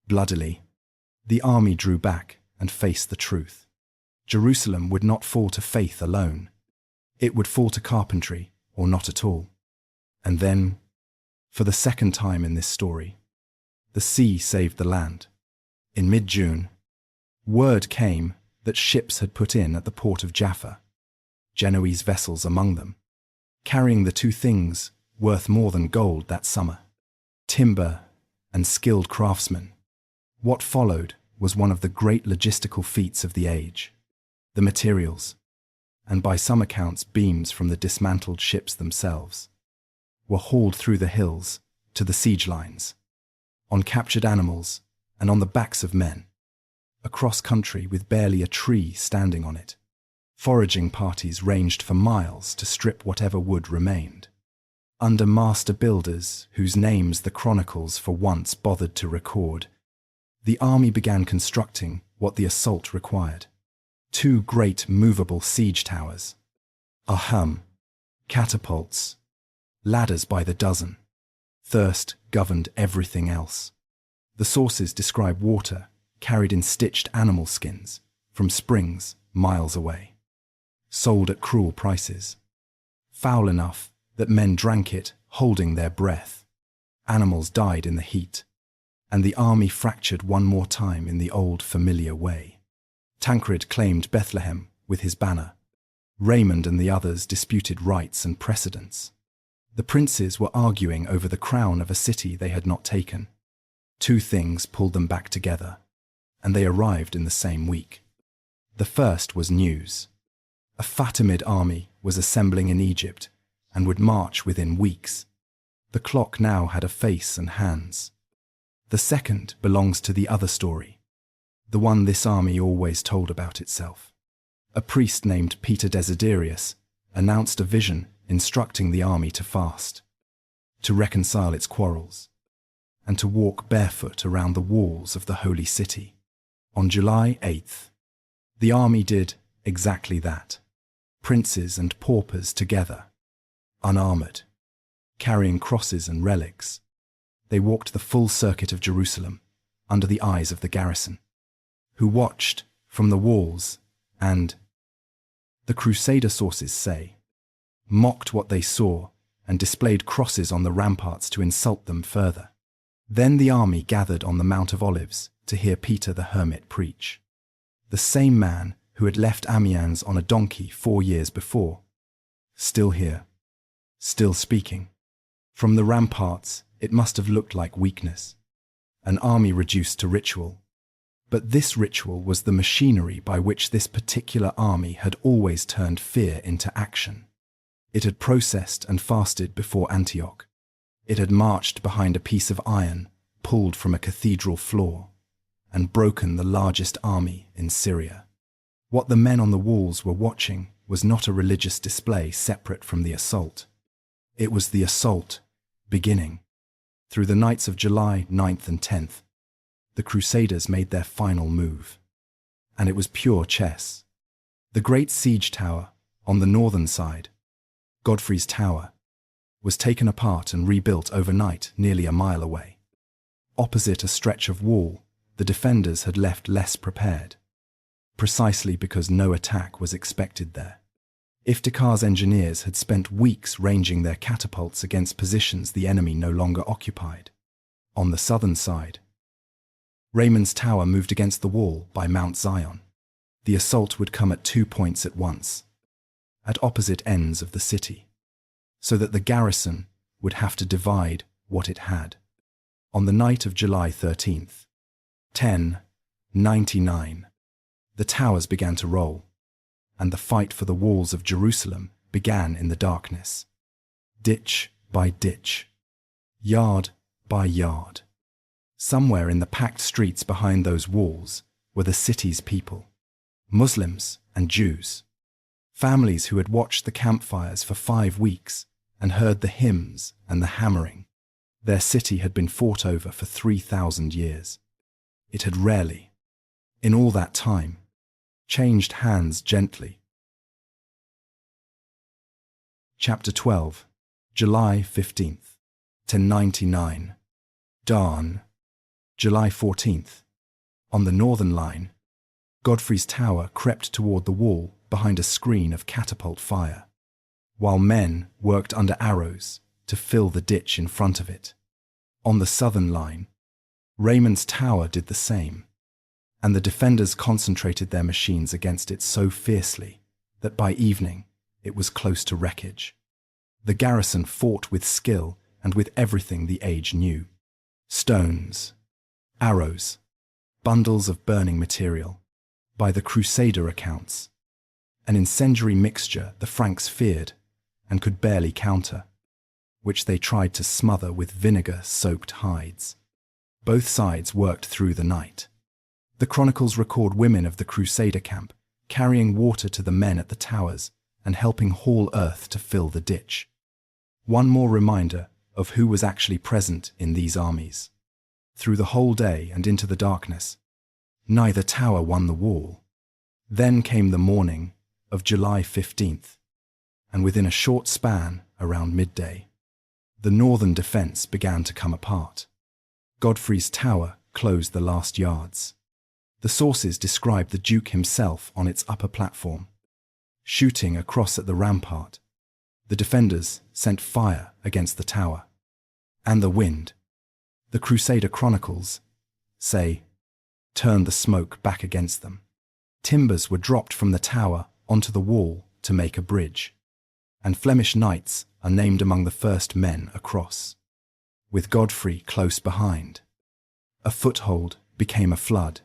Bloodily, the army drew back and faced the truth. Jerusalem would not fall to faith alone. It would fall to carpentry, or not at all. And then, for the second time in this story, the sea saved the land. In mid-June, word came that ships had put in at the port of Jaffa, Genoese vessels among them, carrying the two things worth more than gold that summer: timber and skilled craftsmen. What followed was one of the great logistical feats of the age. The materials, and by some accounts beams from the dismantled ships themselves, were hauled through the hills to the siege lines, on captured animals and on the backs of men, across country with barely a tree standing on it. Foraging parties ranged for miles to strip whatever wood remained. Under master builders, whose names the chronicles for once bothered to record, the army began constructing what the assault required: 2 great movable siege towers, catapults, ladders by the dozen. Thirst governed everything else. The sources describe water carried in stitched animal skins from springs miles away, sold at cruel prices, foul enough that men drank it holding their breath. Animals died in the heat, and the army fractured one more time in the old familiar way. Tancred claimed Bethlehem with his banner. Raymond and the others disputed rights and precedents. The princes were arguing over the crown of a city they had not taken. 2 things pulled them back together, and they arrived in the same week. The first was news. A Fatimid army was assembling in Egypt and would march within weeks. The clock now had a face and hands. The second belongs to the other story, the one this army always told about itself. A priest named Peter Desiderius announced a vision instructing the army to fast, to reconcile its quarrels, and to walk barefoot around the walls of the holy city. On July 8th, the army did exactly that. Princes and paupers together, unarmored, carrying crosses and relics, they walked the full circuit of Jerusalem under the eyes of the garrison, who watched from the walls and, the Crusader sources say, mocked what they saw and displayed crosses on the ramparts to insult them further. Then the army gathered on the Mount of Olives to hear Peter the Hermit preach. The same man who had left Amiens on a donkey 4 years before, still here, still speaking. From the ramparts, it must have looked like weakness, an army reduced to ritual. But this ritual was the machinery by which this particular army had always turned fear into action. It had processed and fasted before Antioch. It had marched behind a piece of iron pulled from a cathedral floor and broken the largest army in Syria. What the men on the walls were watching was not a religious display separate from the assault. It was the assault beginning. Through the nights of July 9th and 10th, the Crusaders made their final move. And it was pure chess. The great siege tower on the northern side, Godfrey's Tower, was taken apart and rebuilt overnight nearly a mile away. Opposite a stretch of wall, the defenders had left less prepared, precisely because no attack was expected there. Iftikhar's engineers had spent weeks ranging their catapults against positions the enemy no longer occupied. On the southern side, Raymond's tower moved against the wall by Mount Zion. The assault would come at 2 points at once, at opposite ends of the city, so that the garrison would have to divide what it had. On the night of July 13th, 1099, the towers began to roll, and the fight for the walls of Jerusalem began in the darkness. Ditch by ditch, yard by yard. Somewhere in the packed streets behind those walls were the city's people, Muslims and Jews, families who had watched the campfires for 5 weeks and heard the hymns and the hammering. Their city had been fought over for 3,000 years. It had rarely, in all that time, changed hands gently. Chapter 12, July 15th, 1099. Dawn, July 14th. On the northern line, Godfrey's tower crept toward the wall behind a screen of catapult fire, while men worked under arrows to fill the ditch in front of it. On the southern line, Raymond's tower did the same, and the defenders concentrated their machines against it so fiercely that by evening it was close to wreckage. The garrison fought with skill and with everything the age knew: stones, arrows, bundles of burning material. By the Crusader accounts, an incendiary mixture the Franks feared and could barely counter, which they tried to smother with vinegar-soaked hides. Both sides worked through the night. The chronicles record women of the Crusader camp carrying water to the men at the towers and helping haul earth to fill the ditch. One more reminder of who was actually present in these armies. Through the whole day and into the darkness, neither tower won the wall. Then came the morning of July 15th, and within a short span, around midday, the northern defense began to come apart. Godfrey's tower closed the last yards. The sources describe the Duke himself on its upper platform, shooting across at the rampart. The defenders sent fire against the tower, and the wind, the Crusader chronicles say, turned the smoke back against them. Timbers were dropped from the tower onto the wall to make a bridge, and Flemish knights are named among the first men across, with Godfrey close behind. A foothold became a flood.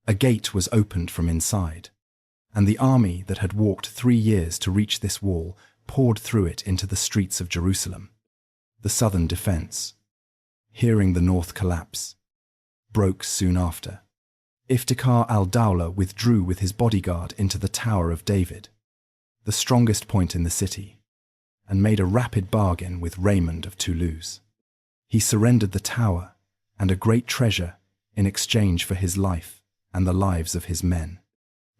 A gate was opened from inside, and the army that had walked 3 years to reach this wall poured through it into the streets of Jerusalem. The southern defense, hearing the north collapse, broke soon after. Iftikhar al-Dawla withdrew with his bodyguard into the Tower of David, the strongest point in the city, and made a rapid bargain with Raymond of Toulouse. He surrendered the tower and a great treasure in exchange for his life and the lives of his men.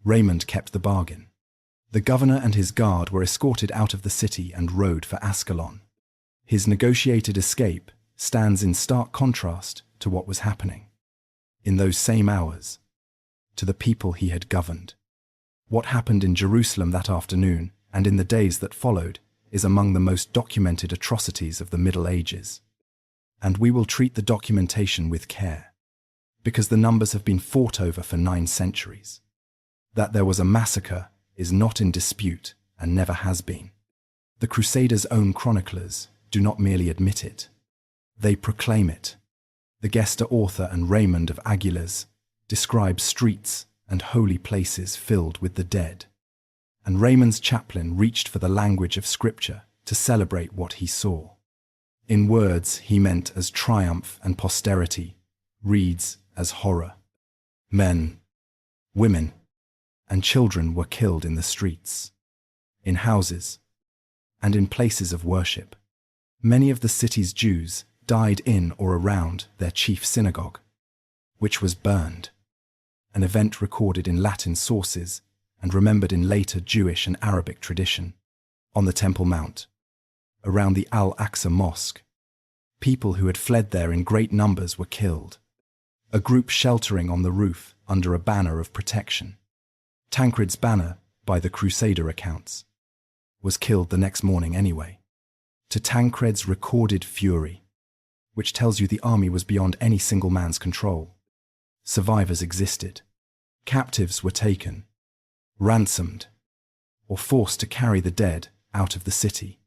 Raymond kept the bargain. The governor and his guard were escorted out of the city and rode for Ascalon. His negotiated escape stands in stark contrast to what was happening in those same hours to the people he had governed. What happened in Jerusalem that afternoon and in the days that followed is among the most documented atrocities of the Middle Ages. And we will treat the documentation with care, because the numbers have been fought over for 9 centuries. That there was a massacre is not in dispute and never has been. The Crusaders' own chroniclers do not merely admit it, they proclaim it. The Gesta author and Raymond of Aguilers describe streets and holy places filled with the dead, and Raymond's chaplain reached for the language of Scripture to celebrate what he saw. In words he meant as triumph and posterity, reads as horror. Men, women, and children were killed in the streets, in houses, and in places of worship. Many of the city's Jews died in or around their chief synagogue, which was burned, an event recorded in Latin sources and remembered in later Jewish and Arabic tradition. On the Temple Mount, around the Al-Aqsa Mosque. People who had fled there in great numbers were killed. A group sheltering on the roof under a banner of protection. Tancred's banner, by the Crusader accounts, was killed the next morning anyway. To Tancred's recorded fury, which tells you the army was beyond any single man's control. Survivors existed. Captives were taken, ransomed, or forced to carry the dead out of the city.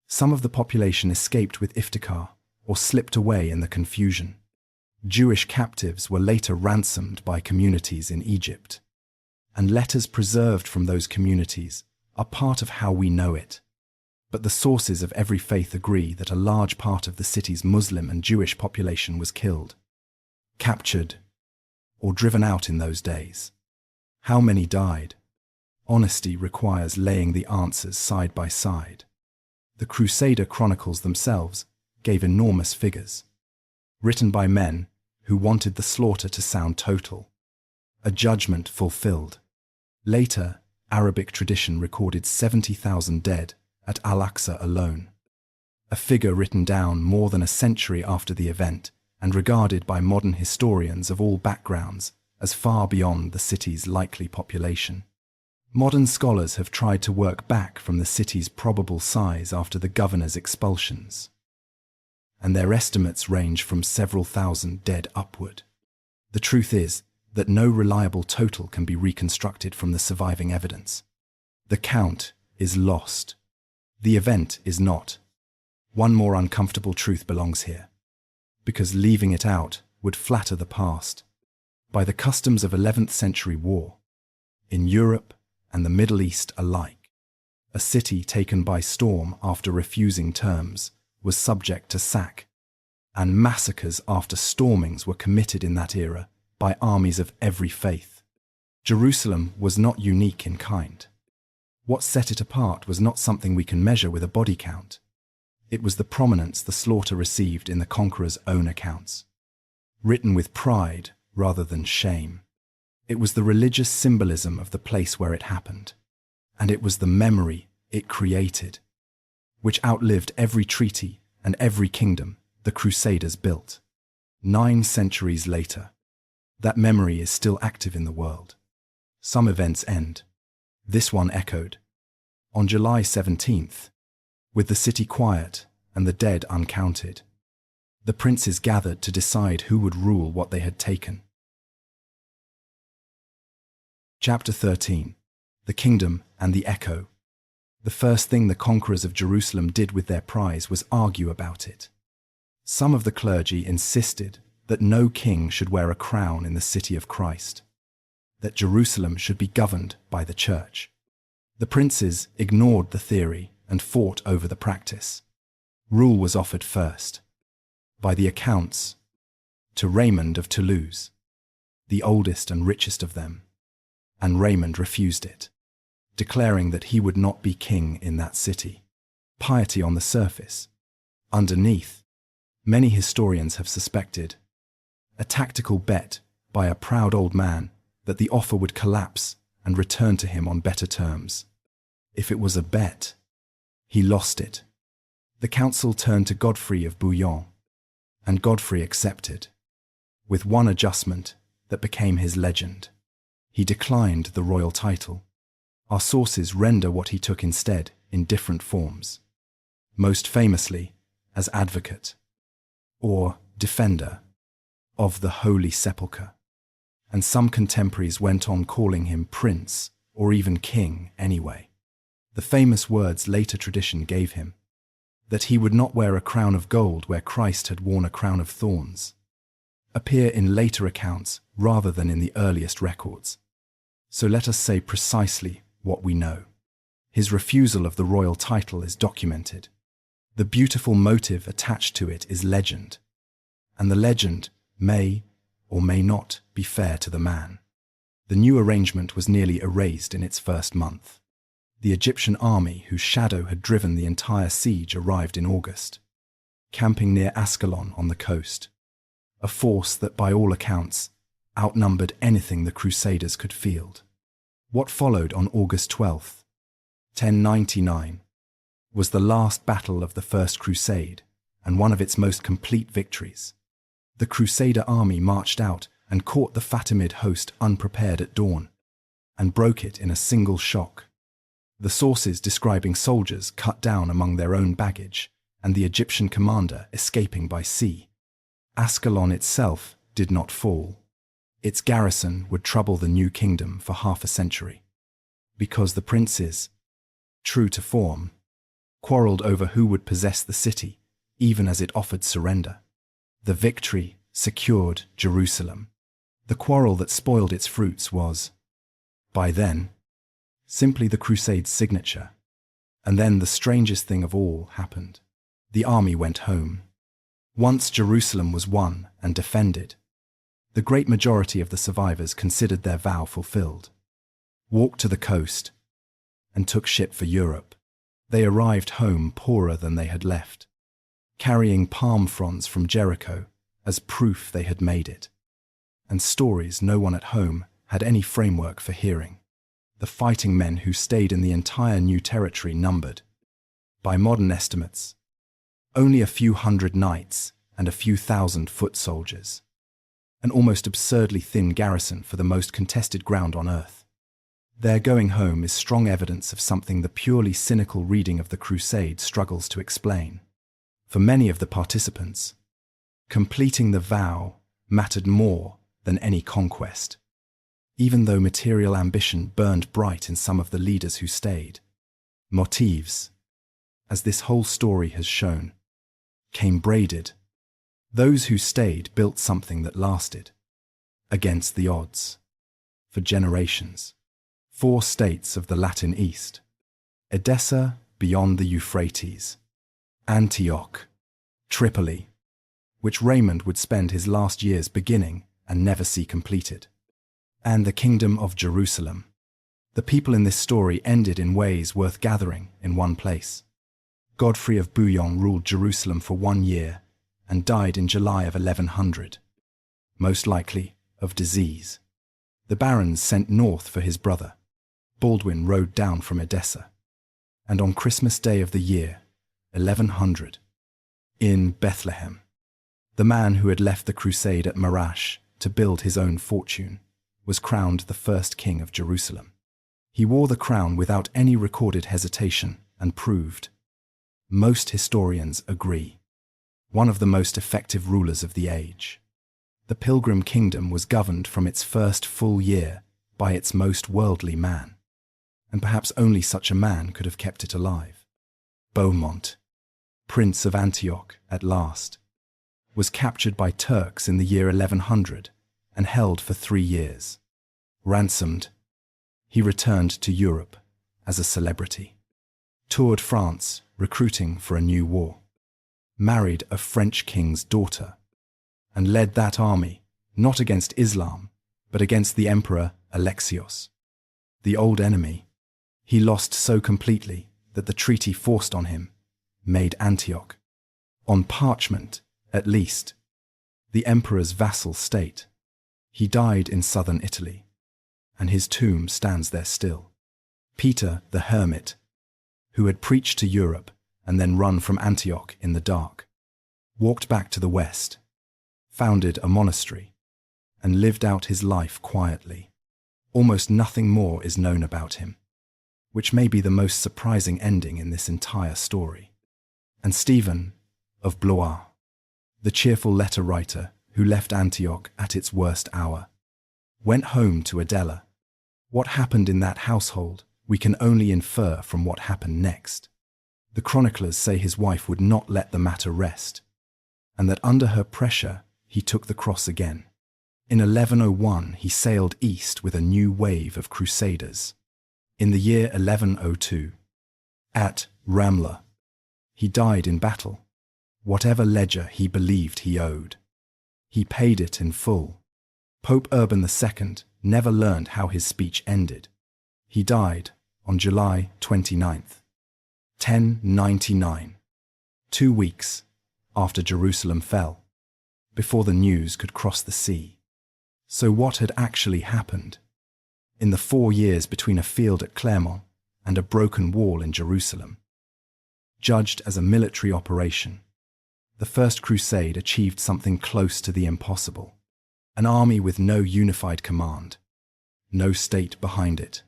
Some of the population escaped with iftikhar or slipped away in the confusion. Jewish captives were later ransomed by communities in Egypt. And letters preserved from those communities are part of how we know it. But the sources of every faith agree that a large part of the city's Muslim and Jewish population was killed, captured, or driven out in those days. How many died? Honesty requires laying the answers side by side. The Crusader chronicles themselves gave enormous figures, written by men who wanted the slaughter to sound total, a judgment fulfilled. Later, Arabic tradition recorded 70,000 dead at Al-Aqsa alone, a figure written down more than a century after the event and regarded by modern historians of all backgrounds as far beyond the city's likely population. Modern scholars have tried to work back from the city's probable size after the governor's expulsions, and their estimates range from several thousand dead upward. The truth is that no reliable total can be reconstructed from the surviving evidence. The count is lost. The event is not. One more uncomfortable truth belongs here, because leaving it out would flatter the past. By the customs of 11th century war, in Europe and the Middle East alike, a city taken by storm after refusing terms was subject to sack, and massacres after stormings were committed in that era by armies of every faith. Jerusalem was not unique in kind. What set it apart was not something we can measure with a body count. It was the prominence the slaughter received in the conqueror's own accounts, written with pride rather than shame. It was the religious symbolism of the place where it happened, and it was the memory it created, which outlived every treaty and every kingdom the Crusaders built. 9 centuries later, that memory is still active in the world. Some events end. This one echoed. On July 17th, with the city quiet and the dead uncounted, the princes gathered to decide who would rule what they had taken. Chapter 13. The Kingdom and the Echo. The first thing the conquerors of Jerusalem did with their prize was argue about it. Some of the clergy insisted that no king should wear a crown in the city of Christ, that Jerusalem should be governed by the church. The princes ignored the theory and fought over the practice. Rule was offered first, by the accounts, to Raymond of Toulouse, the oldest and richest of them, and Raymond refused it, declaring that he would not be king in that city. Piety on the surface. Underneath, many historians have suspected a tactical bet by a proud old man that the offer would collapse and return to him on better terms. If it was a bet, he lost it. The council turned to Godfrey of Bouillon, and Godfrey accepted, with one adjustment that became his legend. He declined the royal title. Our sources render what he took instead in different forms, most famously as advocate or defender of the Holy Sepulchre, and some contemporaries went on calling him prince or even king anyway. The famous words later tradition gave him, that he would not wear a crown of gold where Christ had worn a crown of thorns, appear in later accounts rather than in the earliest records. So let us say precisely what we know. His refusal of the royal title is documented. The beautiful motive attached to it is legend, and the legend may or may not be fair to the man. The new arrangement was nearly erased in its first month. The Egyptian army, whose shadow had driven the entire siege, arrived in August, camping near Ascalon on the coast, a force that by all accounts outnumbered anything the Crusaders could field. What followed on August 12th, 1099, was the last battle of the First Crusade and one of its most complete victories. The Crusader army marched out and caught the Fatimid host unprepared at dawn and broke it in a single shock. The sources describing soldiers cut down among their own baggage and the Egyptian commander escaping by sea. Ascalon itself did not fall. Its garrison would trouble the new kingdom for half a century, because the princes, true to form, quarreled over who would possess the city, even as it offered surrender. The victory secured Jerusalem. The quarrel that spoiled its fruits was, by then, simply the Crusade's signature. And then the strangest thing of all happened. The army went home. Once Jerusalem was won and defended, the great majority of the survivors considered their vow fulfilled, walked to the coast, and took ship for Europe. They arrived home poorer than they had left, carrying palm fronds from Jericho as proof they had made it, and stories no one at home had any framework for hearing. The fighting men who stayed in the entire new territory numbered, by modern estimates, only a few hundred knights and a few thousand foot soldiers. An almost absurdly thin garrison for the most contested ground on earth. Their going home is strong evidence of something the purely cynical reading of the Crusade struggles to explain. For many of the participants, completing the vow mattered more than any conquest, even though material ambition burned bright in some of the leaders who stayed. Motifs, as this whole story has shown, came braided. Those who stayed built something that lasted, against the odds, for generations. 4 states of the Latin East: Edessa beyond the Euphrates, Antioch, Tripoli, which Raymond would spend his last years beginning and never see completed, and the Kingdom of Jerusalem. The people in this story ended in ways worth gathering in one place. Godfrey of Bouillon ruled Jerusalem for 1 year and died in July of 1100, most likely of disease. The barons sent north for his brother. Baldwin rode down from Edessa, and on Christmas Day of the year 1100, in Bethlehem, the man who had left the crusade at Marash to build his own fortune was crowned the first king of Jerusalem. He wore the crown without any recorded hesitation and proved, most historians agree, one of the most effective rulers of the age. The Pilgrim Kingdom was governed from its first full year by its most worldly man, and perhaps only such a man could have kept it alive. Beaumont, Prince of Antioch at last, was captured by Turks in the year 1100 and held for 3 years. Ransomed, he returned to Europe as a celebrity, toured France recruiting for a new war, married a French king's daughter, and led that army not against Islam, but against the Emperor Alexios, the old enemy. He lost so completely that the treaty forced on him made Antioch, on parchment at least, the emperor's vassal state. He died in southern Italy, and his tomb stands there still. Peter the Hermit, who had preached to Europe and then run from Antioch in the dark, walked back to the west, founded a monastery, and lived out his life quietly. Almost nothing more is known about him, which may be the most surprising ending in this entire story. And Stephen of Blois, the cheerful letter writer who left Antioch at its worst hour, went home to Adela. What happened in that household we can only infer from what happened next. The chroniclers say his wife would not let the matter rest, and that under her pressure he took the cross again. In 1101 he sailed east with a new wave of crusaders. In the year 1102, at Ramla, he died in battle. Whatever ledger he believed he owed, he paid it in full. Pope Urban II never learned how his speech ended. He died on July 29th, 1099, 2 weeks after Jerusalem fell, before the news could cross the sea. So what had actually happened? In the 4 years between a field at Clermont and a broken wall in Jerusalem, judged as a military operation. The First Crusade achieved something close to the impossible. An army with no unified command, no state behind it,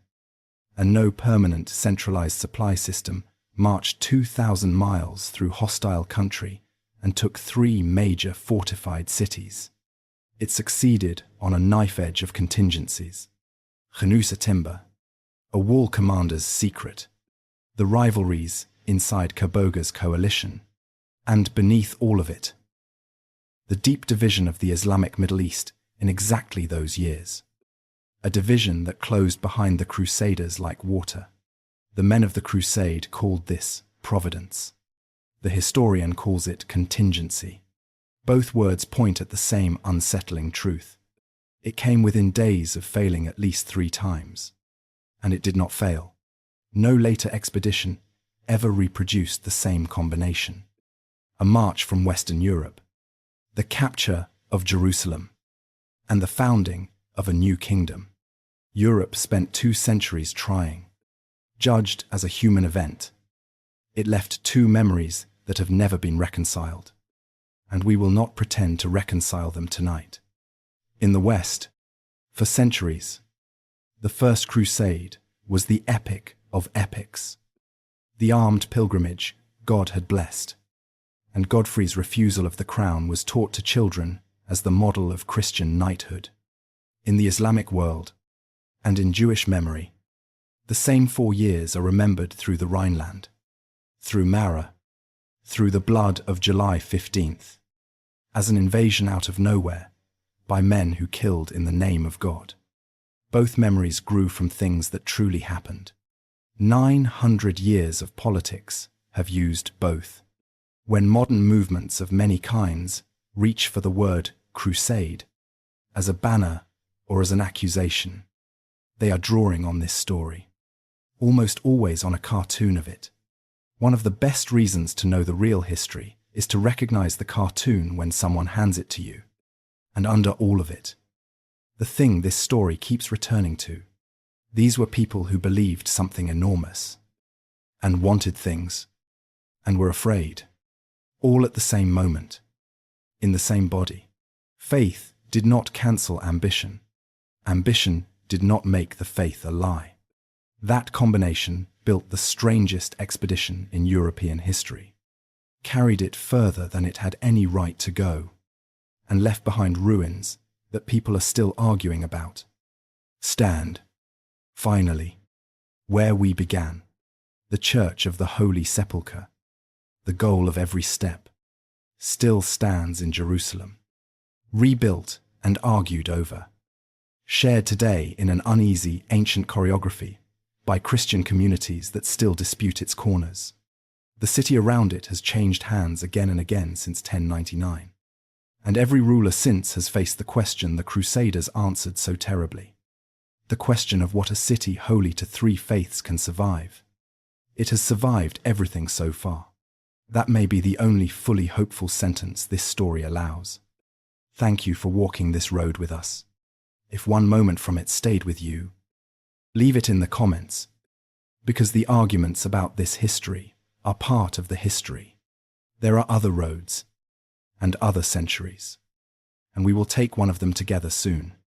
and no permanent centralized supply system marched 2,000 miles through hostile country and took 3 major fortified cities. It succeeded on a knife edge of contingencies. Genusa timber, a wall commander's secret, the rivalries inside Kaboga's coalition, and beneath all of it, the deep division of the Islamic Middle East in exactly those years. A division that closed behind the Crusaders like water. The men of the Crusade called this providence. The historian calls it contingency. Both words point at the same unsettling truth. It came within days of failing at least 3 times. And it did not fail. No later expedition ever reproduced the same combination. A march from Western Europe, the capture of Jerusalem, and the founding of a new kingdom. Europe spent 2 centuries trying. Judged as a human event, it left 2 memories that have never been reconciled, and we will not pretend to reconcile them tonight. In the West, for centuries, the First Crusade was the epic of epics, the armed pilgrimage God had blessed, and Godfrey's refusal of the crown was taught to children as the model of Christian knighthood. In the Islamic world, and in Jewish memory, the same 4 years are remembered through the Rhineland, through Mara, through the blood of July 15th, as an invasion out of nowhere, by men who killed in the name of God. Both memories grew from things that truly happened. 900 years of politics have used both. When modern movements of many kinds reach for the word crusade, as a banner or as an accusation, they are drawing on this story, almost always on a cartoon of it. One of the best reasons to know the real history is to recognize the cartoon when someone hands it to you. And under all of it, the thing this story keeps returning to, these were people who believed something enormous, and wanted things, and were afraid, all at the same moment, in the same body. Faith did not cancel ambition. Ambition did not make the faith a lie. That combination built the strangest expedition in European history, carried it further than it had any right to go, and left behind ruins that people are still arguing about. Stand, finally, where we began, the Church of the Holy Sepulchre, the goal of every step, still stands in Jerusalem, rebuilt and argued over, shared today in an uneasy ancient choreography by Christian communities that still dispute its corners. The city around it has changed hands again and again since 1099, and every ruler since has faced the question the Crusaders answered so terribly, the question of what a city holy to 3 faiths can survive. It has survived everything so far. That may be the only fully hopeful sentence this story allows. Thank you for walking this road with us. If one moment from it stayed with you, leave it in the comments, because the arguments about this history are part of the history. There are other roads and other centuries, and we will take one of them together soon.